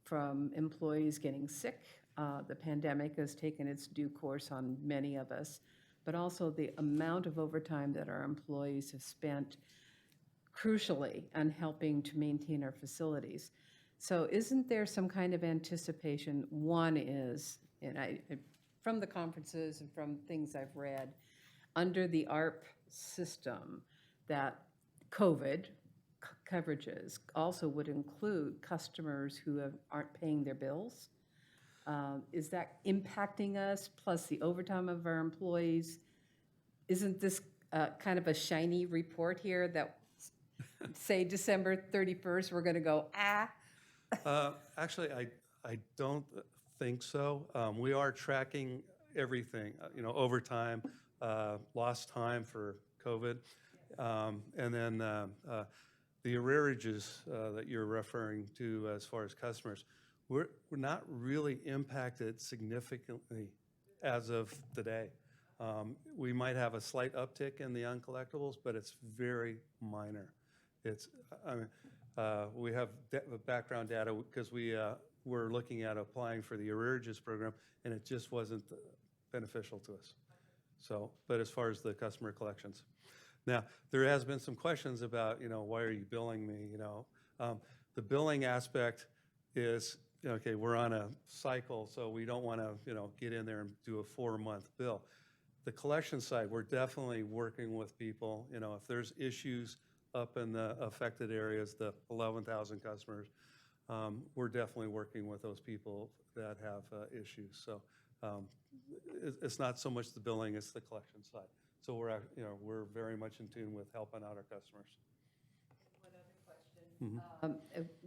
from employees getting sick. The pandemic has taken its due course on many of us, but also the amount of overtime that our employees have spent crucially on helping to maintain our facilities. So isn't there some kind of anticipation? One is, and from the conferences and from things I've read, under the ARP system, that COVID coverages also would include customers who aren't paying their bills. Is that impacting us, plus the overtime of our employees? Isn't this kind of a shiny report here that, say, December 31st, we're going to go, Actually, I don't think so. We are tracking everything, overtime, lost time for COVID. And then the arrearages that you're referring to as far as customers, we're not really impacted significantly as of today. We might have a slight uptick in the uncollectibles, but it's very minor. We have background data because we're looking at applying for the arrearages program, and it just wasn't beneficial to us. So, but as far as the customer collections. Now, there has been some questions about, why are you billing me, The billing aspect is, okay, we're on a cycle, so we don't want to, get in there and do a 4-month bill. The collection side, we're definitely working with people, if there's issues up in the affected areas, the 11,000 customers, we're definitely working with those people that have issues. So it's not so much the billing, it's the collection side. So we're very much in tune with helping out our customers.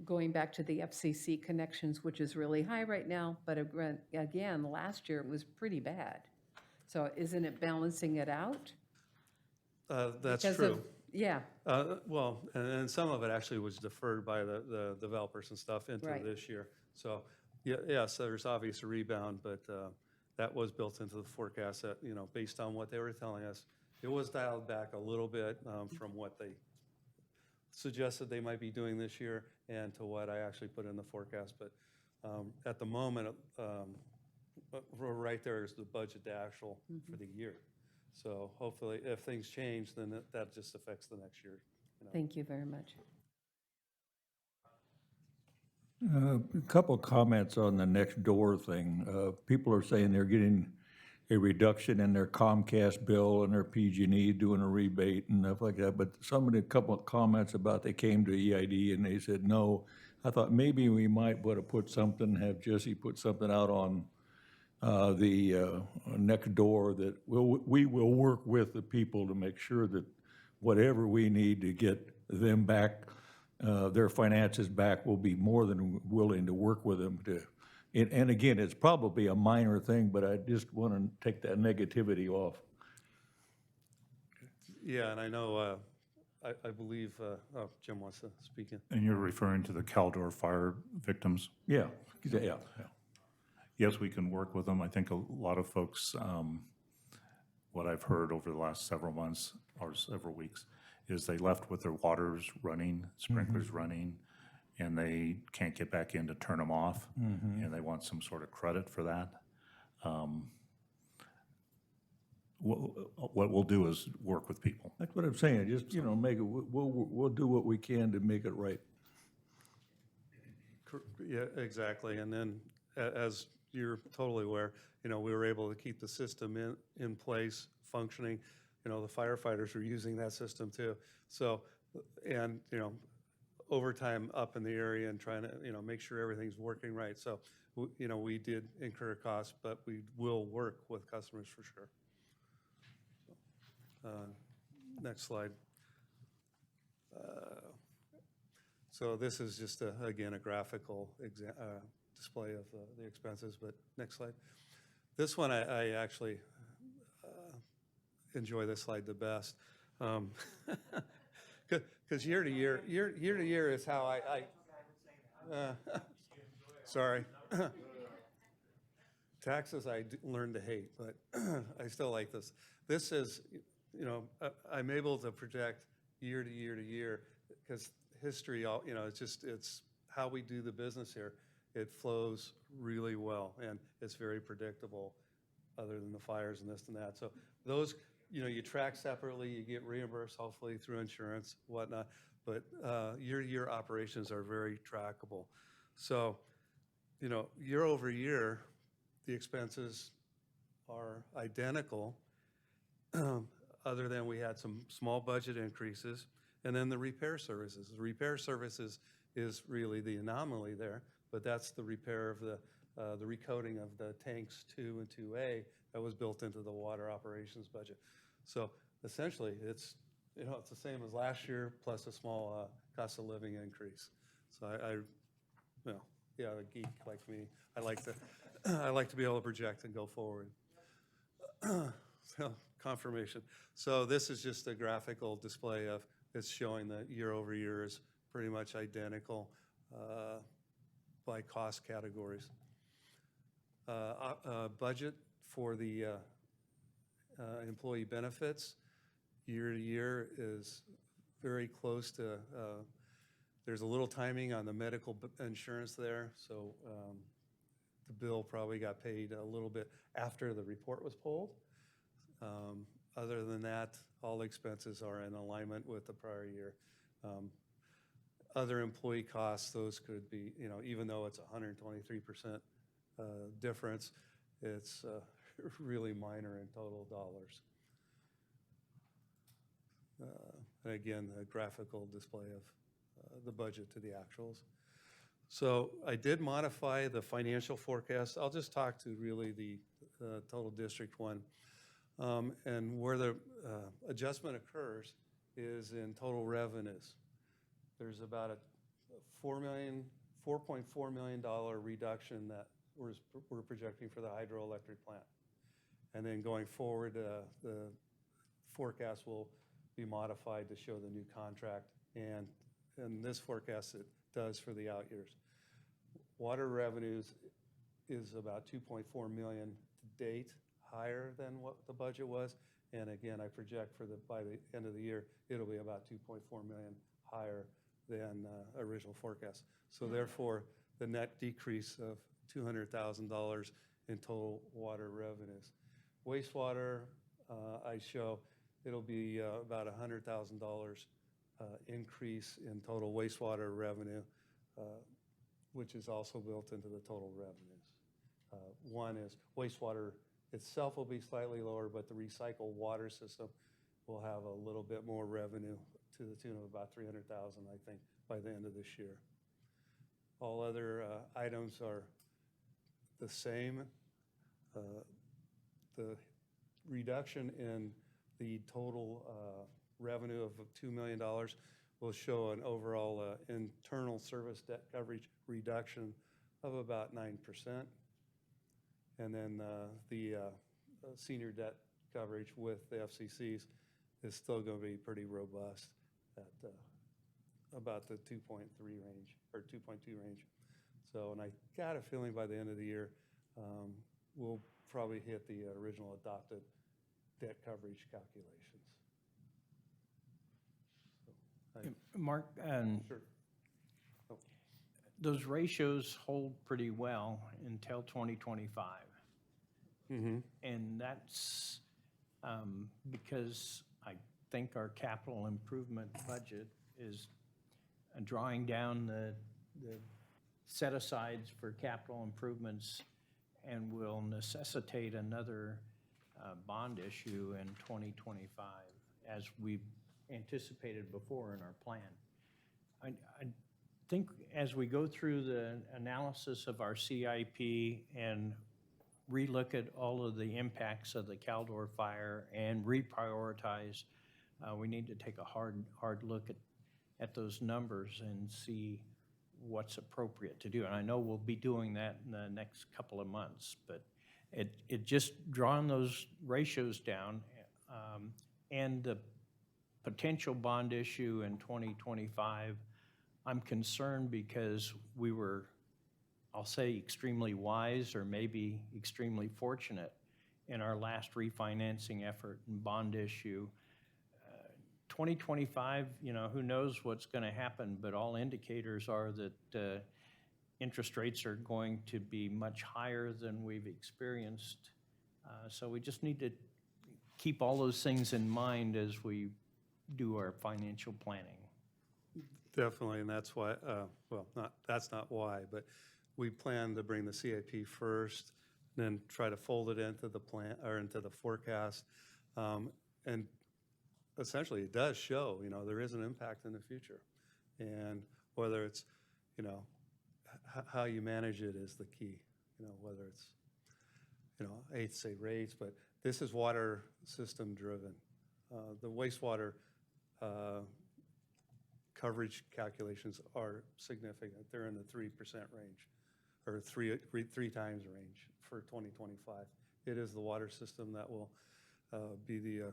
Going back to the FCC connections, which is really high right now, but again, last year it was pretty bad. So isn't it balancing it out? That's Because true. of- Yeah, Well, and some of it actually was deferred by the developers and stuff into Right. this year. So, yes, there's obvious a rebound, but that was built into the forecast that, based on what they were telling us, it was dialed back a little bit from what they suggested they might be doing this year and to what I actually put in the forecast. But at the moment, right there is the budget to actual for the year. So hopefully, if things change, then that just affects the next year. thank you very much. A couple comments on the next door thing. People are saying they're getting a reduction in their Comcast bill and their PG&E doing a rebate and stuff like that. But a couple of comments about they came to EID and they said, no. I thought maybe we might want to put something, have Jesse put something out on the next door that we will work with the people to make sure that whatever we need to get them back, their finances back, we'll be more than willing to work with them to. And again, it's probably a minor thing, but I just want to take that negativity off. Yeah, and I know, I believe, Jim wants to speak in. And you're referring to the Caldor fire victims? Yeah, yeah. Yes, we can work with them. I think a lot of folks, what I've heard over the last several months or several weeks, is they left with their waters running, sprinklers running, and they can't get back in to turn them off, and they want some sort of credit for that. What we'll do is work with people. That's what I'm saying, just, make it, we'll do what we can to make it right. Yeah, exactly. And then, as you're totally aware, we were able to keep the system in place, functioning. The firefighters are using that system too. So, and, overtime up in the area and trying to, make sure everything's working right. So, we did incur costs, but we will work with customers for sure. Next slide. So this is just, again, a graphical display of the expenses, but next slide. This one, I actually enjoy this slide the best. Because year to year is how I sorry. Taxes I learned to hate, but I still like this. This is, I'm able to project year to year because history, it's how we do the business here. It flows really well and it's very predictable other than the fires and this and that. So those, you track separately, you get reimbursed hopefully through insurance, whatnot, but year-to-year operations are very trackable. So, year over year, the expenses are identical, other than we had some small budget increases, and then the repair services. The repair services is really the anomaly there, but that's the repair of the recoating of the tanks 2 and 2A that was built into the water operations budget. So essentially, it's the same as last year plus a small cost of living increase. So a geek like me, I like to be able to project and go forward. So confirmation. So this is just a graphical display of it's showing that year over year is pretty much identical by cost categories. Budget for the employee benefits year to year is very close to, there's a little timing on the medical insurance there, so the bill probably got paid a little bit after the report was pulled. Other than that, all expenses are in alignment with the prior year. Other employee costs, those could be, even though it's 123% difference, it's really minor in total dollars. And again, a graphical display of the budget to the actuals. So I did modify the financial forecast. I'll just talk to really the the total District 1. And where the adjustment occurs is in total revenues. There's about a $4.4 million reduction that we're projecting for the hydroelectric plant. And then going forward, the forecast will be modified to show the new contract. And in this forecast, it does for the out years. Water revenues is about 2.4 million to date, higher than what the budget was. And again, I project by the end of the year, it'll be about 2.4 million higher than original forecast. So therefore, the net decrease of $200,000 in total water revenues. Wastewater, I show it'll be about $100,000 increase in total wastewater revenue, which is also built into the total revenues. One is wastewater itself will be slightly lower, but the recycled water system will have a little bit more revenue to the tune of about $300,000, I think, by the end of this year. All other items are the same. The reduction in the total revenue of $2 million will show an overall internal service debt coverage reduction of about 9%. And then the senior debt coverage with the FCCs is still going to be pretty robust at about the 2.3 range or 2.2 range. So, and I got a feeling by the end of the year, we'll probably hit the original adopted debt coverage calculations. So Mark, sure. those ratios hold pretty well until 2025. Mm-hmm. And that's because I think our capital improvement budget is drawing down the set-asides for capital improvements and will necessitate another bond issue in 2025, as we anticipated before in our plan. I think as we go through the analysis of our CIP and relook at all of the impacts of the Caldor fire and reprioritize, we need to take a hard look at those numbers and see what's appropriate to do. And I know we'll be doing that in the next couple of months, but it just drawing those ratios down and the potential bond issue in 2025, I'm concerned because we were, I'll say, extremely wise or maybe extremely fortunate in our last refinancing effort and bond issue. 2025, who knows what's going to happen, but all indicators are that interest rates are going to be much higher than we've experienced. So we just need to keep all those things in mind as we do our financial planning. Definitely, and that's why, that's not why, but we plan to bring the CIP first, then try to fold it into the plan or into the forecast. And essentially, it does show, there is an impact in the future. And whether it's, how you manage it is the key, whether it's, I hate to say rates, but this is water system driven. The wastewater coverage calculations are significant. They're in the 3% range, or three times range for 2025. It is the water system that will be the,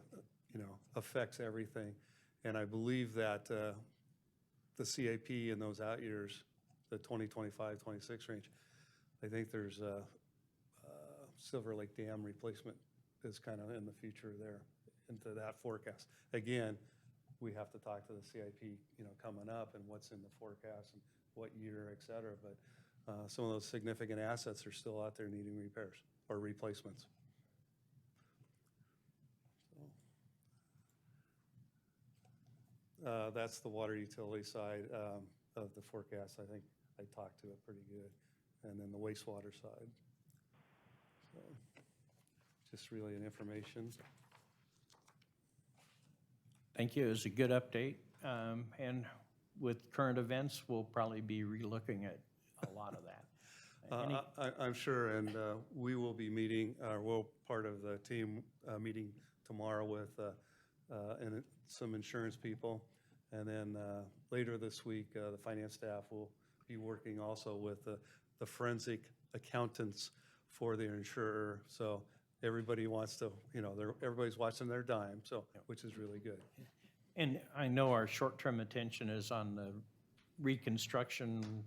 affects everything. And I believe that the CIP in those out years, the 2025, 26 range, I think there's a Silver Lake Dam replacement is kind of in the future there into that forecast. Again, we have to talk to the CIP, coming up and what's in the forecast and what year, et cetera. But some of those significant assets are still out there needing repairs or replacements. So, that's the water utility side of the forecast. I think I talked to it pretty good. And then the wastewater side. So, just really an information. Thank you. It was a good update. And with current events, we'll probably be relooking at a lot of that. Any- I'm sure, and we will be meeting, we'll part of the team meeting tomorrow with and some insurance people. And then later this week, the finance staff will be working also with the forensic accountants for the insurer. So everybody wants to, everybody's watching their dime, so, which is really good. And I know our short-term attention is on the reconstruction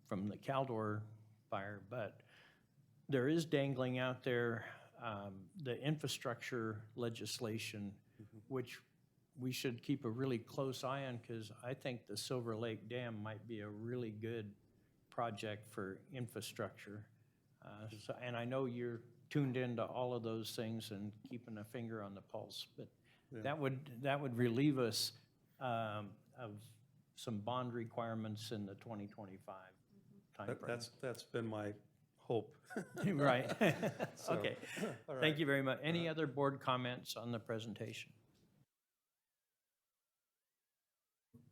from the Caldor fire, but there is dangling out there the infrastructure legislation, which we should keep a really close eye on, because I think the Silver Lake Dam might be a really good project for infrastructure. And I know you're tuned into all of those things and keeping a finger on the pulse, but that would relieve us of some bond requirements in the 2025 timeframe. That's been my hope. Right. So, Okay. all right. Thank you very much. Any other board comments on the presentation?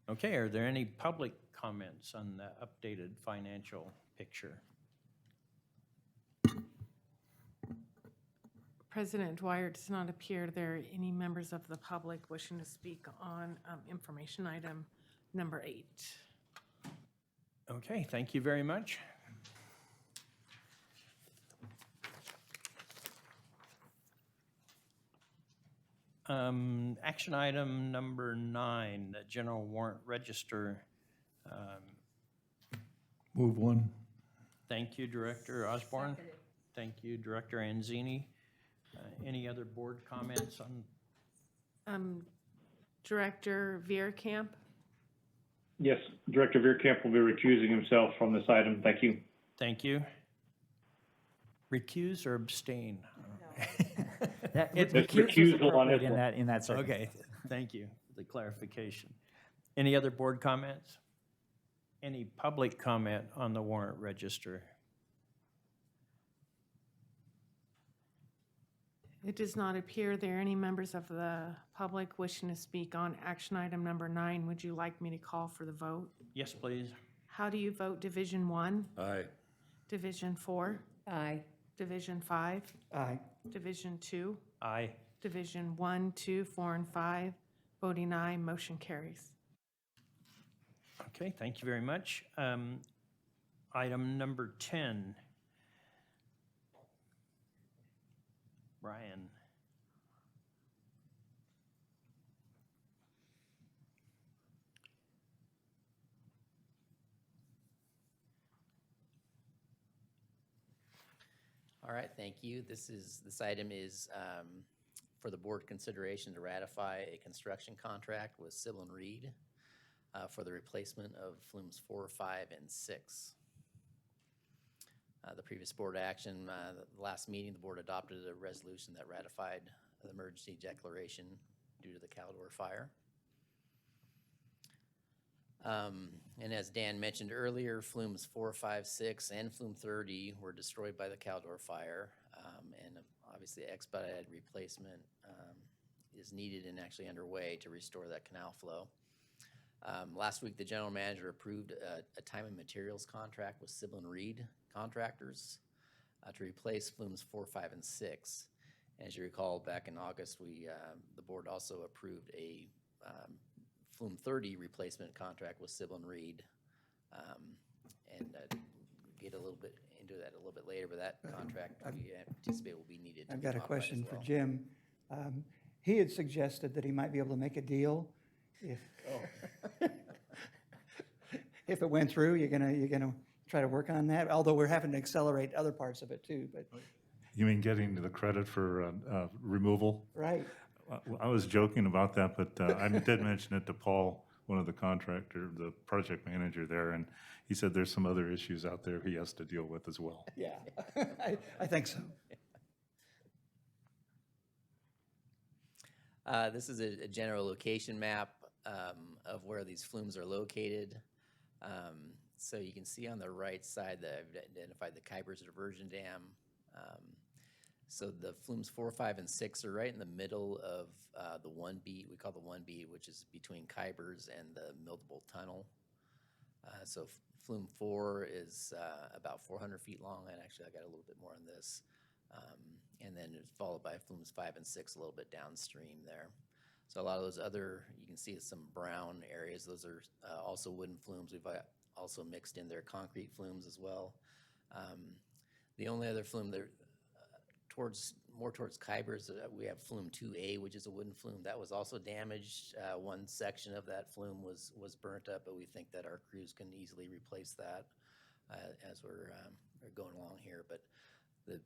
Okay, are there any public comments on the updated financial picture? President Dwyer, it does not appear there are any members of the public wishing to speak on information item number 8. Okay, thank you very much. Action item number 9, the general warrant register. Move one. Thank you, Director Osborne. Thank you, Director Anzini. Any other board comments on? Director Veerkamp? Yes, Director Veerkamp will be recusing himself from this item. Thank you. Thank you. Recuse or abstain? It's recusal on this in one. in that circumstance. Okay, thank you for the clarification. Any other board comments? Any public comment on the warrant register? It does not appear there are any members of the public wishing to speak on action item number 9. Would you like me to call for the vote? Yes, please. How do you vote? Division 1? Aye. Division 4? Aye. Division 5? Aye. Division 2? Aye. Division 1, 2, 4, and 5. Voting aye, motion carries. Okay, thank you very much. Item number 10. Brian. All right, thank you. This item is for the board consideration to ratify a construction contract with Sybil and Reed for the replacement of Flumes 4, 5, and 6. The previous board action, the last meeting, the board adopted a resolution that ratified the emergency declaration due to the Caldor fire. And as Dan mentioned earlier, Flumes 4, 5, 6, and Flume 30 were destroyed by the Caldor fire, and obviously expedited replacement is needed and actually underway to restore that canal flow. Last week, the general manager approved a time and materials contract with Sybil and Reed contractors to replace Flumes 4, 5, and 6. And as you recall, back in August, the board also approved a Flume 30 replacement contract with Sybil and Reed, and get a little bit into that a little bit later, but that contract we anticipate will be needed. to I've be got a modified question as for well. Jim. He had suggested that he might be able to make a deal if, if it went through. You're gonna try to work on that, although we're having to accelerate other parts of it too, but, You mean getting the credit for removal? right. I was joking about that, but I did mention it to Paul, one of the the project manager there, and he said there's some other issues out there he has to deal with as well. Yeah, I think so. This is a general location map of where these flumes are located. So you can see on the right side that I've identified the Kybers Diversion Dam. So the Flumes 4, 5, and 6 are right in the middle of the 1B, we call the 1B, which is between Kybers and the Miltable Tunnel. So Flume 4 is about 400 feet long, and actually I got a little bit more on this. And then it's followed by Flumes 5 and 6 a little bit downstream there. So a lot of those other, you can see some brown areas. Those are also wooden flumes. We've also mixed in their concrete flumes as well. The only other flume there, more towards Kybers, we have Flume 2A, which is a wooden flume. That was also damaged. One section of that flume was burnt up, but we think that our crews can easily replace that as we're going along here. But the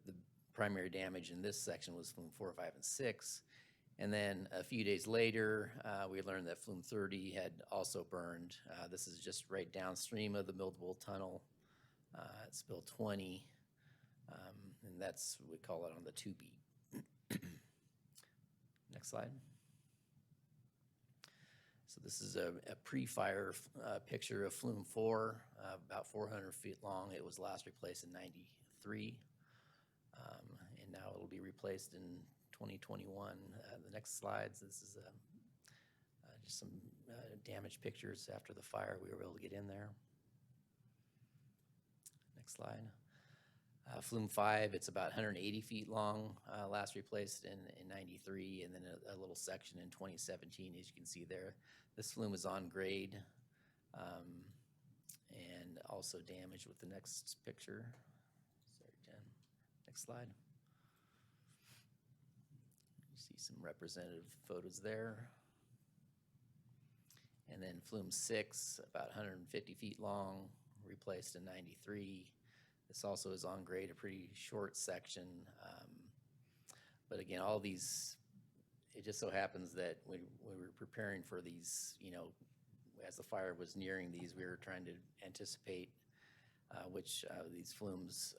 primary damage in this section was Flume 4, 5, and 6. And then a few days later, we learned that Flume 30 had also burned. This is just right downstream of the Milled Tunnel. It's spill 20, and that's, we call it on the 2 beat. Next slide. So this is a pre-fire picture of Flume 4, about 400 feet long. It was last replaced in 93. And now it'll be replaced in 2021. The next slides, this is just some damaged pictures after the fire. We were able to get in there. Next slide. Flume 5, it's about 180 feet long, last replaced in 93, and then a little section in 2017, as you can see there. This flume is on grade and also damaged with the next picture. Sorry, Jen. Next slide. You see some representative photos there. And then Flume 6, about 150 feet long, replaced in 93. This also is on grade, a pretty short section. But again, all these, it just so happens that when we were preparing for these, you know, as the fire was nearing these, we were trying to anticipate which these flumes,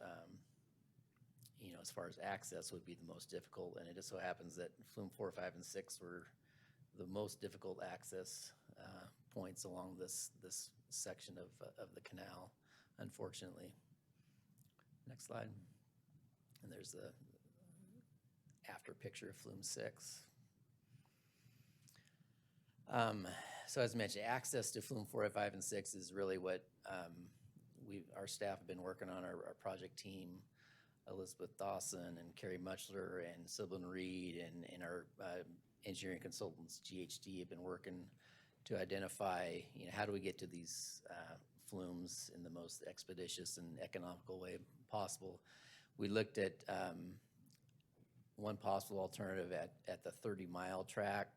you know, as far as access would be the most difficult. And it just so happens that Flume 4, 5, and 6 were the most difficult access points along this section of the canal, unfortunately. Next slide. And there's the after picture of Flume 6. So as mentioned, access to Flume 4, 5, and 6 is really what our staff have been working on, our project team, Elizabeth Dawson and Carrie Muchler and Sybilyn Reed and our engineering consultants, GHD, have been working to identify, you know, how do we get to these flumes in the most expeditious and economical way possible. We looked at one possible alternative at the 30-mile track.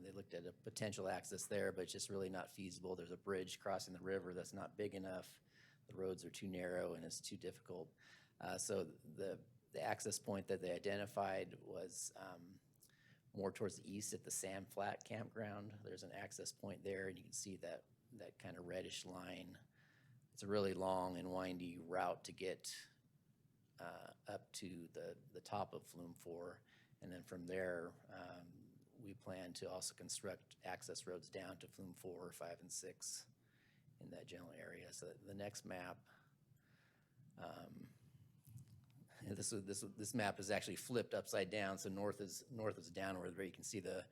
They looked at a potential access there, but it's just really not feasible. There's a bridge crossing the river that's not big enough. The roads are too narrow and it's too difficult. So the access point that they identified was more towards the east at the Sand Flat campground. There's an access point there, and you can see that kind of reddish line. It's a really long and windy route to get up to the top of Flume 4, and then from there we plan to also construct access roads down to Flume 4, 5, and 6 in that general area. So the next map, this map is actually flipped upside down. So north is downward, where you can see the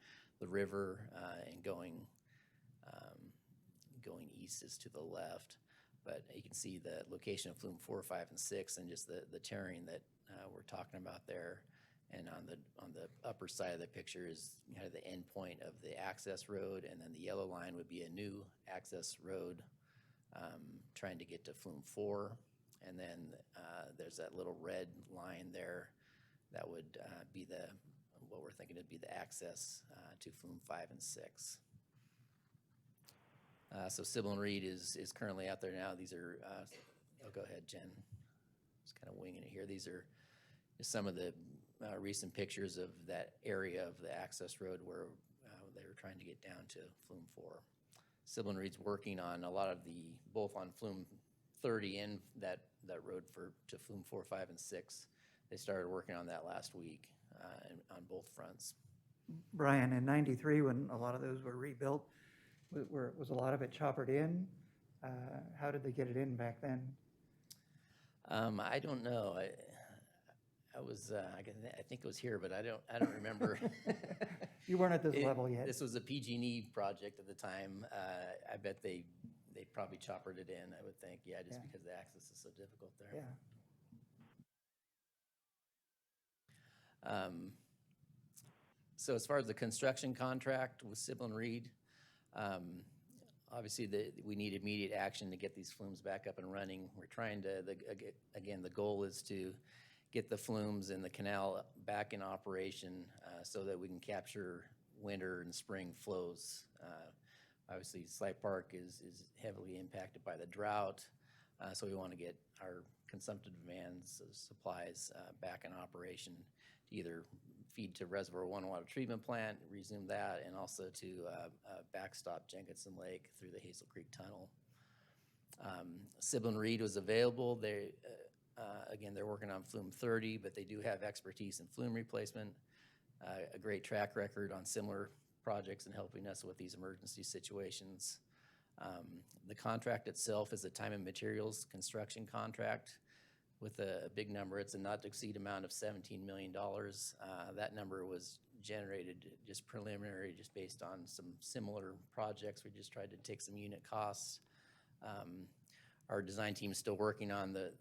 river, and going east is to the left. But you can see the location of Flume 4, 5, and 6, and just the terrain that we're talking about there. And on the upper side of the picture is kind of the end point of the access road, and then the yellow line would be a new access road trying to get to Flume 4. And then there's that little red line there that would be what we're thinking would be the access to Flume 5 and 6. So Sybilyn Reed is currently out there now. These are, go ahead, Jen. Just kind of winging it here. These are just some of the recent pictures of that area of the access road where they were trying to get down to Flume 4. Sybilyn Reed's working on a lot of both on Flume 30 and that road to Flume 4, 5, and 6. They started working on that last week on both fronts. Brian, in 93, when a lot of those were rebuilt, was a lot of it choppered in? How did they get it in back then? I don't know. I think it was here, but I don't remember. You weren't at this level yet. This was a PG&E project at the time. I bet they they probably choppered it in, I would think, yeah, just Yeah. because the access is so difficult there. Yeah. So as far as the construction contract with Sybil and Reed, obviously we need immediate action to get these flumes back up and running. We're trying to, again, the goal is to get the flumes in the canal back in operation so that we can capture winter and spring flows. Obviously, Sly Park is heavily impacted by the drought, so we want to get our consumptive demands of supplies back in operation to either feed to Reservoir 1 water treatment plant, resume that, and also to backstop Jenkinson Lake through the Hazel Creek Tunnel. Sybil and Reed was available. They, again, they're working on Flume 30, but they do have expertise in flume replacement, a great track record on similar projects and helping us with these emergency situations. The contract itself is a time and materials construction contract with a big number. It's a not to exceed amount of $17 million. That number was generated just preliminary, just based on some similar projects. We just tried to take some unit costs. Our design team is still working on the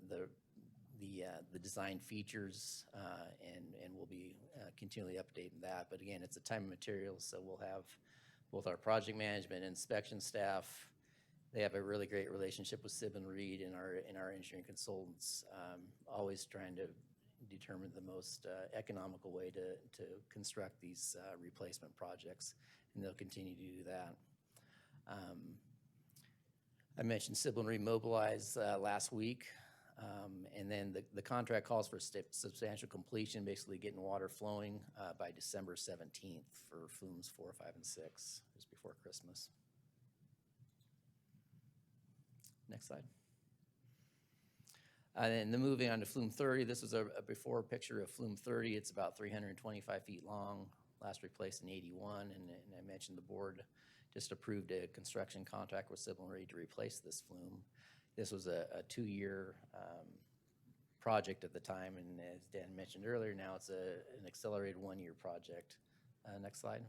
design features, and we'll be continually updating that. But again, it's a time and materials, so we'll have both our project management and inspection staff. They have a really great relationship with Sybil and Reed and our engineering consultants, always trying to determine the most economical way to construct these replacement projects, and they'll continue to do that. I mentioned Sybil and Reed mobilized last week, and then the contract calls for substantial completion, basically getting water flowing by December 17th for Flumes 4, 5, and 6, just before Christmas. Next slide. And then moving on to Flume 30, this is a before picture of Flume 30. It's about 325 feet long, last replaced in 81, and I mentioned the board just approved a construction contract with Sybil and Reed to replace this flume. This was a 2-year project at the time, and as Dan mentioned earlier, now it's an accelerated 1-year project. Next slide.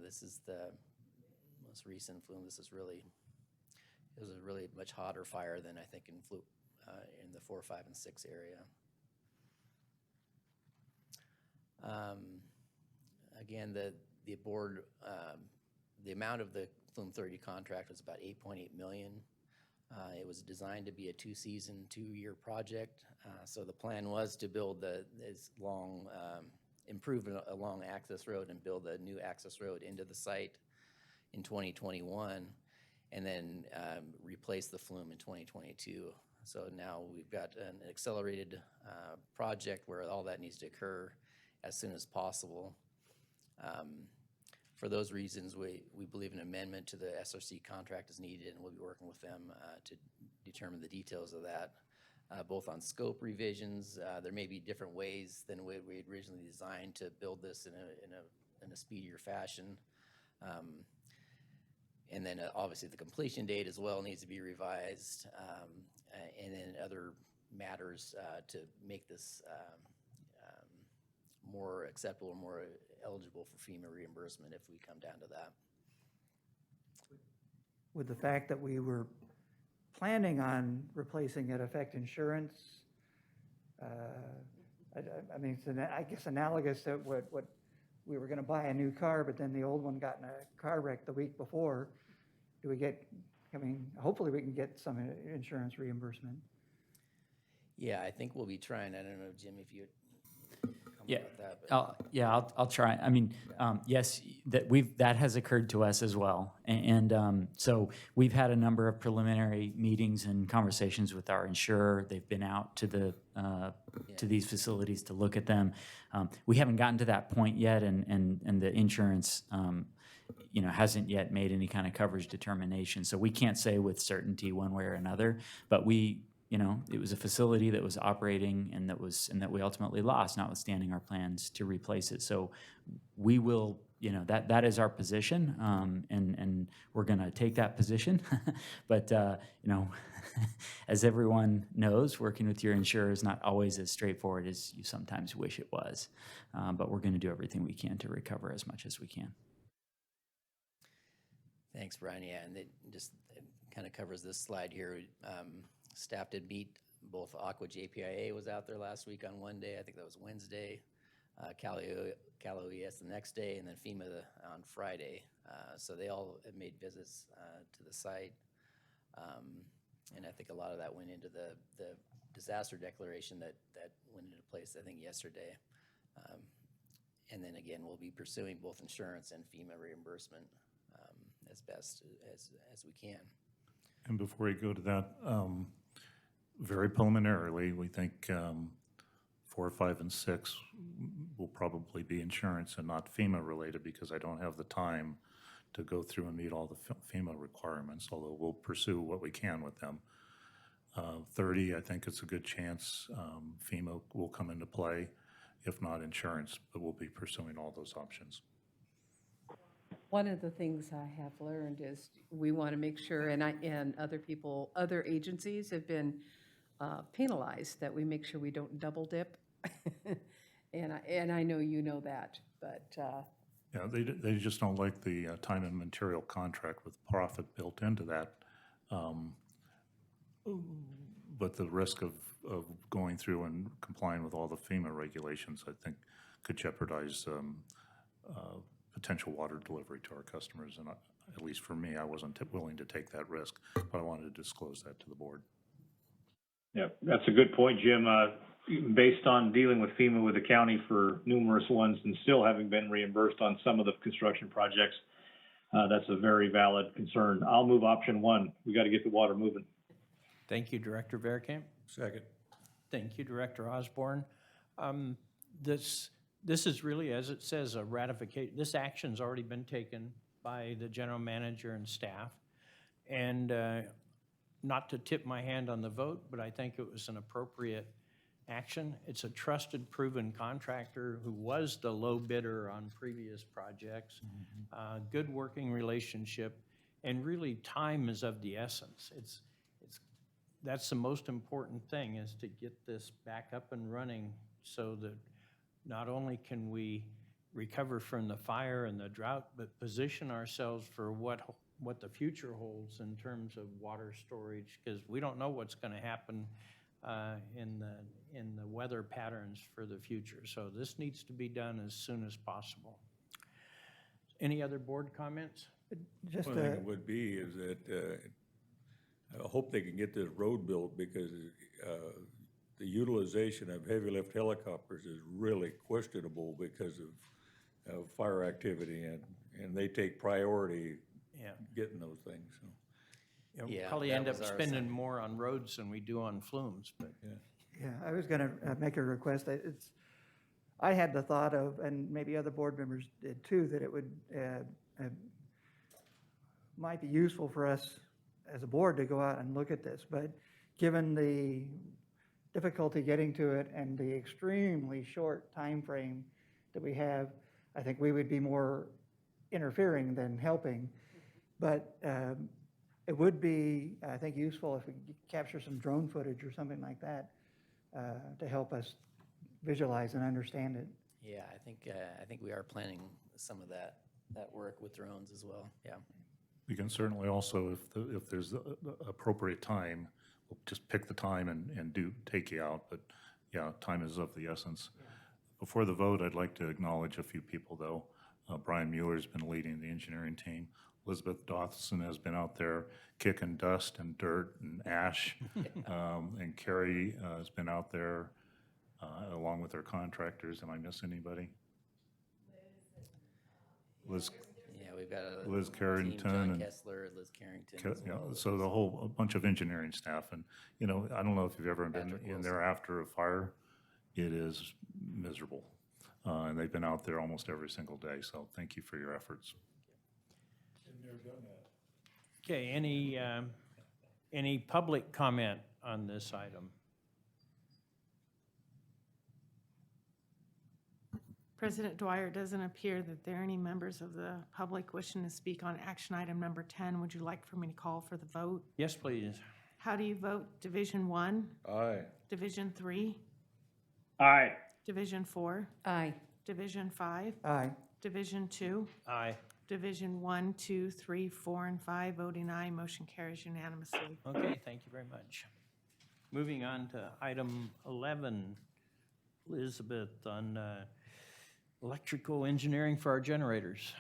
This is the most recent flume. It was a really much hotter fire than I think in the 4, 5, and 6 area. Again, the board, the amount of the Flume 30 contract was about $8.8 million. It was designed to be a 2-season, 2-year project. So the plan was to build this long, improve a long access road and build a new access road into the site in 2021. And then replace the flume in 2022. So now we've got an accelerated project where all that needs to occur as soon as possible. For those reasons, we believe an amendment to the SRC contract is needed, and we'll be working with them to determine the details of that, both on scope revisions. There may be different ways than we had originally designed to build this in a speedier fashion. And then obviously the completion date as well needs to be revised, and then other matters to make this more acceptable, more eligible for FEMA reimbursement if we come down to that. Would the fact that we were planning on replacing it affect insurance? I mean, it's I guess analogous to what we were going to buy a new car, but then the old one got in a car wreck the week before. Do we get, I mean, hopefully we can get some insurance reimbursement. Yeah, I think we'll be trying. I don't know, Jim, if you Yeah, about that. I'll try. I mean, yes, that has occurred to us as well, and so we've had a number of preliminary meetings and conversations with our insurer. They've been out to to these facilities to look at them. We haven't gotten to that point yet, and the insurance, hasn't yet made any kind of coverage determination. So we can't say with certainty one way or another. But it was a facility that was operating and that we ultimately lost, notwithstanding our plans to replace it. So we will, that is our position, and we're going to take that position. But, as everyone knows, working with your insurer is not always as straightforward as you sometimes wish it was. But we're going to do everything we can to recover as much as we can. Thanks, Brian. Yeah, and it just kind of covers this slide here. Staff did meet, both Aqua JPIA was out there last week on one day, I think that was Wednesday, Cal OES the next day, and then FEMA on Friday. So they all have made visits to the site. And I think a lot of that went into the disaster declaration that went into place, I think, yesterday. And then again, we'll be pursuing both insurance and FEMA reimbursement as best as we can. And before we go to that, very preliminarily, we think 4, 5, and 6 will probably be insurance and not FEMA related, because I don't have the time to go through and meet all the FEMA requirements, although we'll pursue what we can with them. 30, I think it's a good chance FEMA will come into play, if not insurance, but we'll be pursuing all those options. One of the things I have learned is we want to make sure, and other agencies have been penalized, that we make sure we don't double dip. And I know you know that, but. Yeah, they just don't like the time and material contract with profit built into that. But the risk of going through and complying with all the FEMA regulations, I think, could jeopardize potential water delivery to our customers. And at least for me, I wasn't willing to take that risk, but I wanted to disclose that to the board. Yeah, that's a good point, Jim. Based on dealing with FEMA with the county for numerous ones and still having been reimbursed on some of the construction projects, that's a very valid concern. I'll move option 1. We got to get the water moving. Thank you, Director Verkamp. Second. Thank you, Director Osborne. This is really, as it says, a ratification. This action's already been taken by the general manager and staff. And not to tip my hand on the vote, but I think it was an appropriate action. It's a trusted, proven contractor who was the low bidder on previous projects. Good working relationship, and really time is of the essence. That's the most important thing, is to get this back up and running so that not only can we recover from the fire and the drought, but position ourselves for what the future holds in terms of water storage, because we don't know what's going to happen in the weather patterns for the future. So this needs to be done as soon as possible. Any other board comments? Just One thing it would be is that I hope they can get this road built, because the utilization of heavy lift helicopters is really questionable because of fire activity, and they take priority getting those things. So. We Yeah, probably that end up was our spending assumption. more on roads than we do on flumes, but. Yeah, I was going to make a request. I had the thought of, and maybe other board members did too, that it would might be useful for us as a board to go out and look at this. But given the difficulty getting to it and the extremely short time frame that we have, I think we would be more interfering than helping. But it would be, I think, useful if we could capture some drone footage or something like that to help us visualize and understand it. Yeah, I think we are planning some of that work with drones as well. Yeah. We can certainly also, if there's the appropriate time, we'll just pick the time and take you out. But yeah, time is of the essence. Before the vote, I'd like to acknowledge a few people, though. Brian Mueller's been leading the engineering team. Elizabeth Dawson has been out there kicking dust and dirt and ash. And Carrie has been out there along with their contractors. Am I missing anybody? Liz. Yeah, we've got a Liz team, Carrington John and Kessler, Liz Carrington. as well. So the whole, a bunch of engineering staff. And, you know, I don't know if you've ever been in there after a fire. It is miserable. And they've been out there almost every single day. So thank you for your efforts. Okay, any public comment on this item? President Dwyer, it doesn't appear that there are any members of the public wishing to speak on action item number 10. Would you like for me to call for the vote? Yes, please. How do you vote? Division 1? Aye. Division 3? Aye. Division 4? Aye. Division 5? Aye. Division 2? Aye. Division 1, 2, 3, 4, and 5, voting aye, motion carries unanimously. Okay, thank you very much. Moving on to item 11, Elizabeth, on electrical engineering for our generators.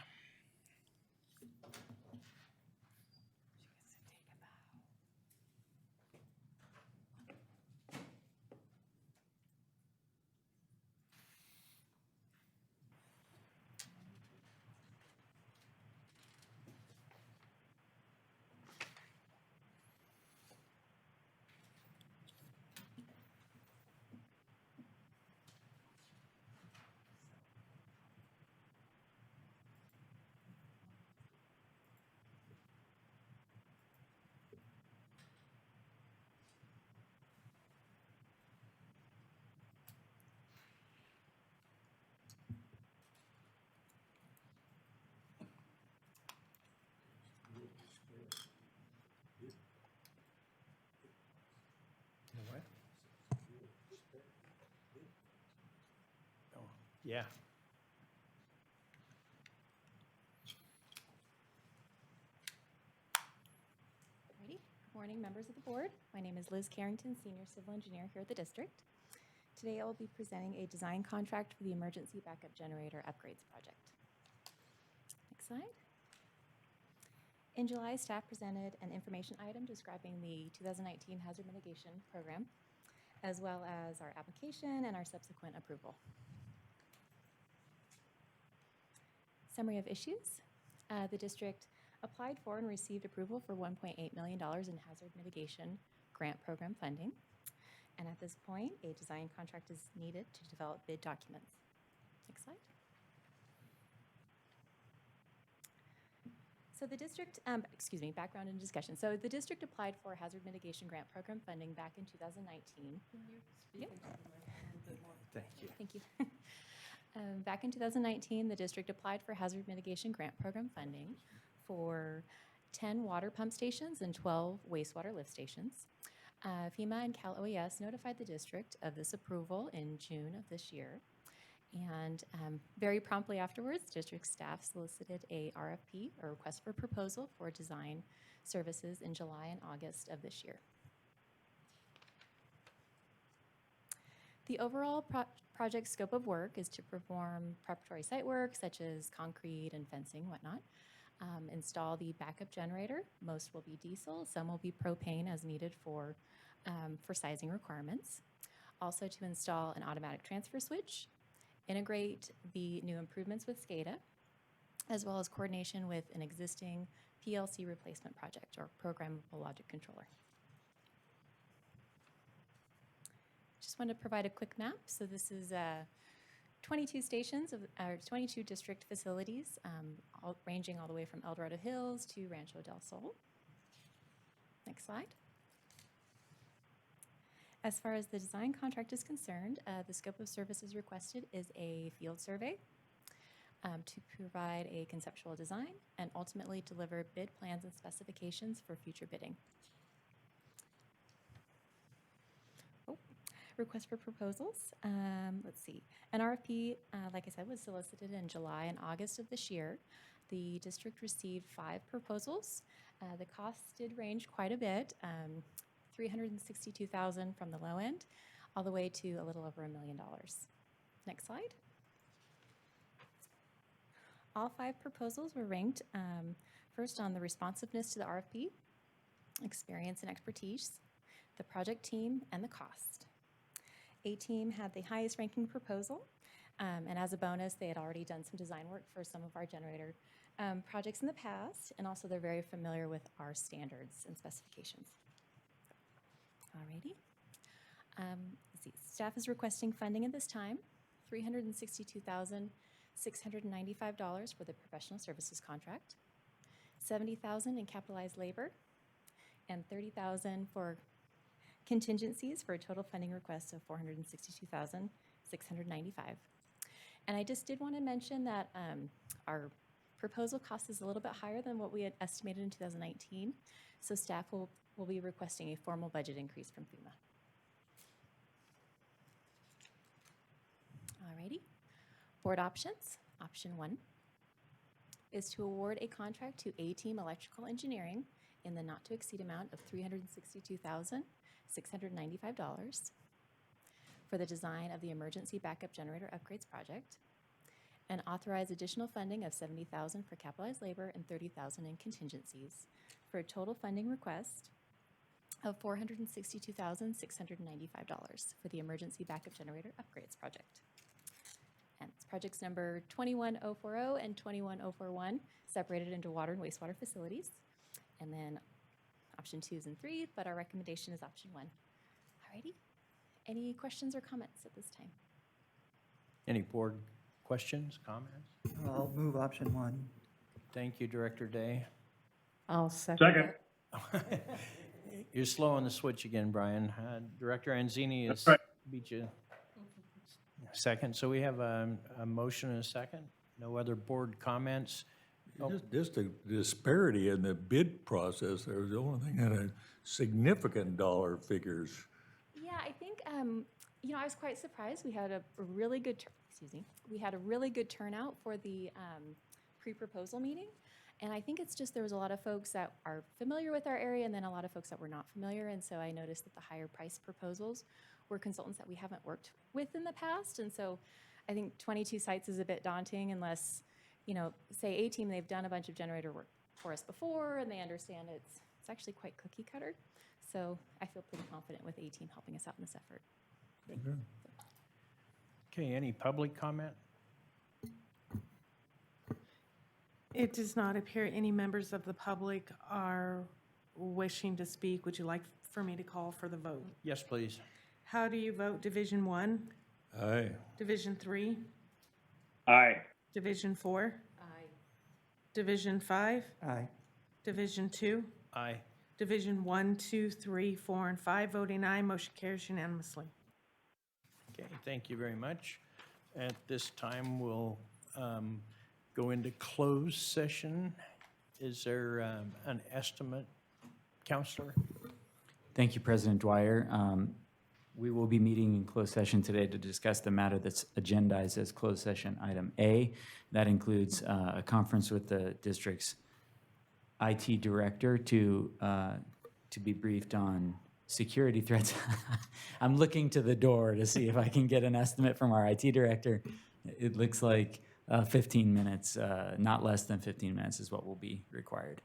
What? Oh, yeah. Alrighty. Good morning, members of the board. My name is Liz Carrington, Senior Civil Engineer here at the district. Today I will be presenting a design contract for the Emergency Backup Generator Upgrades Project. Next slide. In July, staff presented an information item describing the 2019 Hazard Mitigation Program, as well as our application and our subsequent approval. Summary of issues. The district applied for and received approval for $1.8 million in hazard mitigation grant program funding. And at this point, a design contract is needed to develop bid documents. Next slide. So the district, background and discussion. So the district applied for hazard mitigation grant program funding back in 2019. Yep. Thank you. Thank you. Back in 2019, the district applied for hazard mitigation grant program funding for 10 water pump stations and 12 wastewater lift stations. FEMA and Cal OES notified the district of this approval in June of this year. And very promptly afterwards, district staff solicited a RFP, or request for proposal, for design services in July and August of this year. The overall project scope of work is to perform preparatory site work, such as concrete and fencing, whatnot. Install the backup generator. Most will be diesel, some will be propane as needed for sizing requirements. Also to install an automatic transfer switch, integrate the new improvements with SCADA, as well as coordination with an existing PLC replacement project, or programmable logic controller. Just wanted to provide a quick map. So this is 22 stations, 22 district facilities, ranging all the way from El Dorado Hills to Rancho del Sol. Next slide. As far as the design contract is concerned, the scope of services requested is a field survey to provide a conceptual design and ultimately deliver bid plans and specifications for future bidding. Request for proposals. Let's see. An RFP, like I said, was solicited in July and August of this year. The district received 5 proposals. The costs did range quite a bit, $362,000 from the low end, all the way to a little over $1 million. Next slide. All 5 proposals were ranked first on the responsiveness to the RFP, experience and expertise, the project team, and the cost. A team had the highest ranking proposal, and as a bonus, they had already done some design work for some of our generator projects in the past, and also they're very familiar with our standards and specifications. Alrighty. Let's see. Staff is requesting funding at this time, $362,695 for the professional services contract, $70,000 in capitalized labor, and $30,000 for contingencies, for a total funding request of $462,695. And I just did want to mention that our proposal cost is a little bit higher than what we had estimated in 2019, so staff will be requesting a formal budget increase from FEMA. Alrighty. Board options. Option 1. is to award a contract to A-Team Electrical Engineering in the not-to-exceed amount of $362,695 for the design of the Emergency Backup Generator Upgrades project, and authorize additional funding of $70,000 for capitalized labor and $30,000 in contingencies, for a total funding request of $462,695 for the Emergency Backup Generator Upgrades project. And it's projects number 21040 and 21041, separated into water and wastewater facilities. And then option 2 and 3, but our recommendation is option 1. Alrighty. Any questions or comments at this time? Any board questions, comments? I'll move option 1. Thank you, Director Day. I'll second Second. that. You're slow on the switch again, Brian. Director Anzini has That's right. beat you. Second, so we have a motion and a second. No other board comments? Just the disparity in the bid process, there was the only thing that had significant dollar figures. Yeah, I think, you know, I was quite surprised. We had a really good, we had a really good turnout for the pre-proposal meeting. And I think it's just there was a lot of folks that are familiar with our area and then a lot of folks that were not familiar. And so I noticed that the higher price proposals were consultants that we haven't worked with in the past. And so I think 22 sites is a bit daunting unless, you know, say A-Team, they've done a bunch of generator work for us before and they understand it's actually quite cookie cutter. So I feel pretty confident with A-Team helping us out in this effort. Okay, any public comment? It does not appear any members of the public are wishing to speak. Would you like for me to call for the vote? Yes, please. How do you vote? Division 1, Aye. Division 3, Aye. Division 4, Aye. Division 5, Aye. Division 2, Aye. Division 1, 2, 3, 4, and 5, voting aye. Motion carries unanimously. Okay, thank you very much. At this time, we'll go into closed session. Is there an estimate, Counselor? Thank you, President Dwyer. We will be meeting in closed session today to discuss the matter that's agendized as closed session item A. That includes a conference with the district's IT director to be briefed on security threats. I'm looking to the door to see if I can get an estimate from our IT director. It looks like 15 minutes, not less than 15 minutes is what will be required.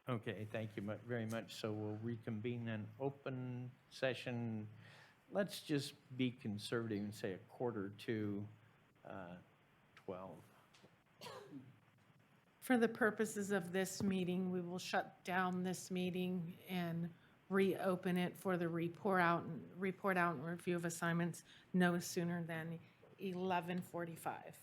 Okay, thank you very much. So we'll reconvene an open session. Let's just be conservative and say 11:45. For the purposes of this meeting, we will shut down this meeting and reopen it for the report out and review of assignments no sooner than 11:45.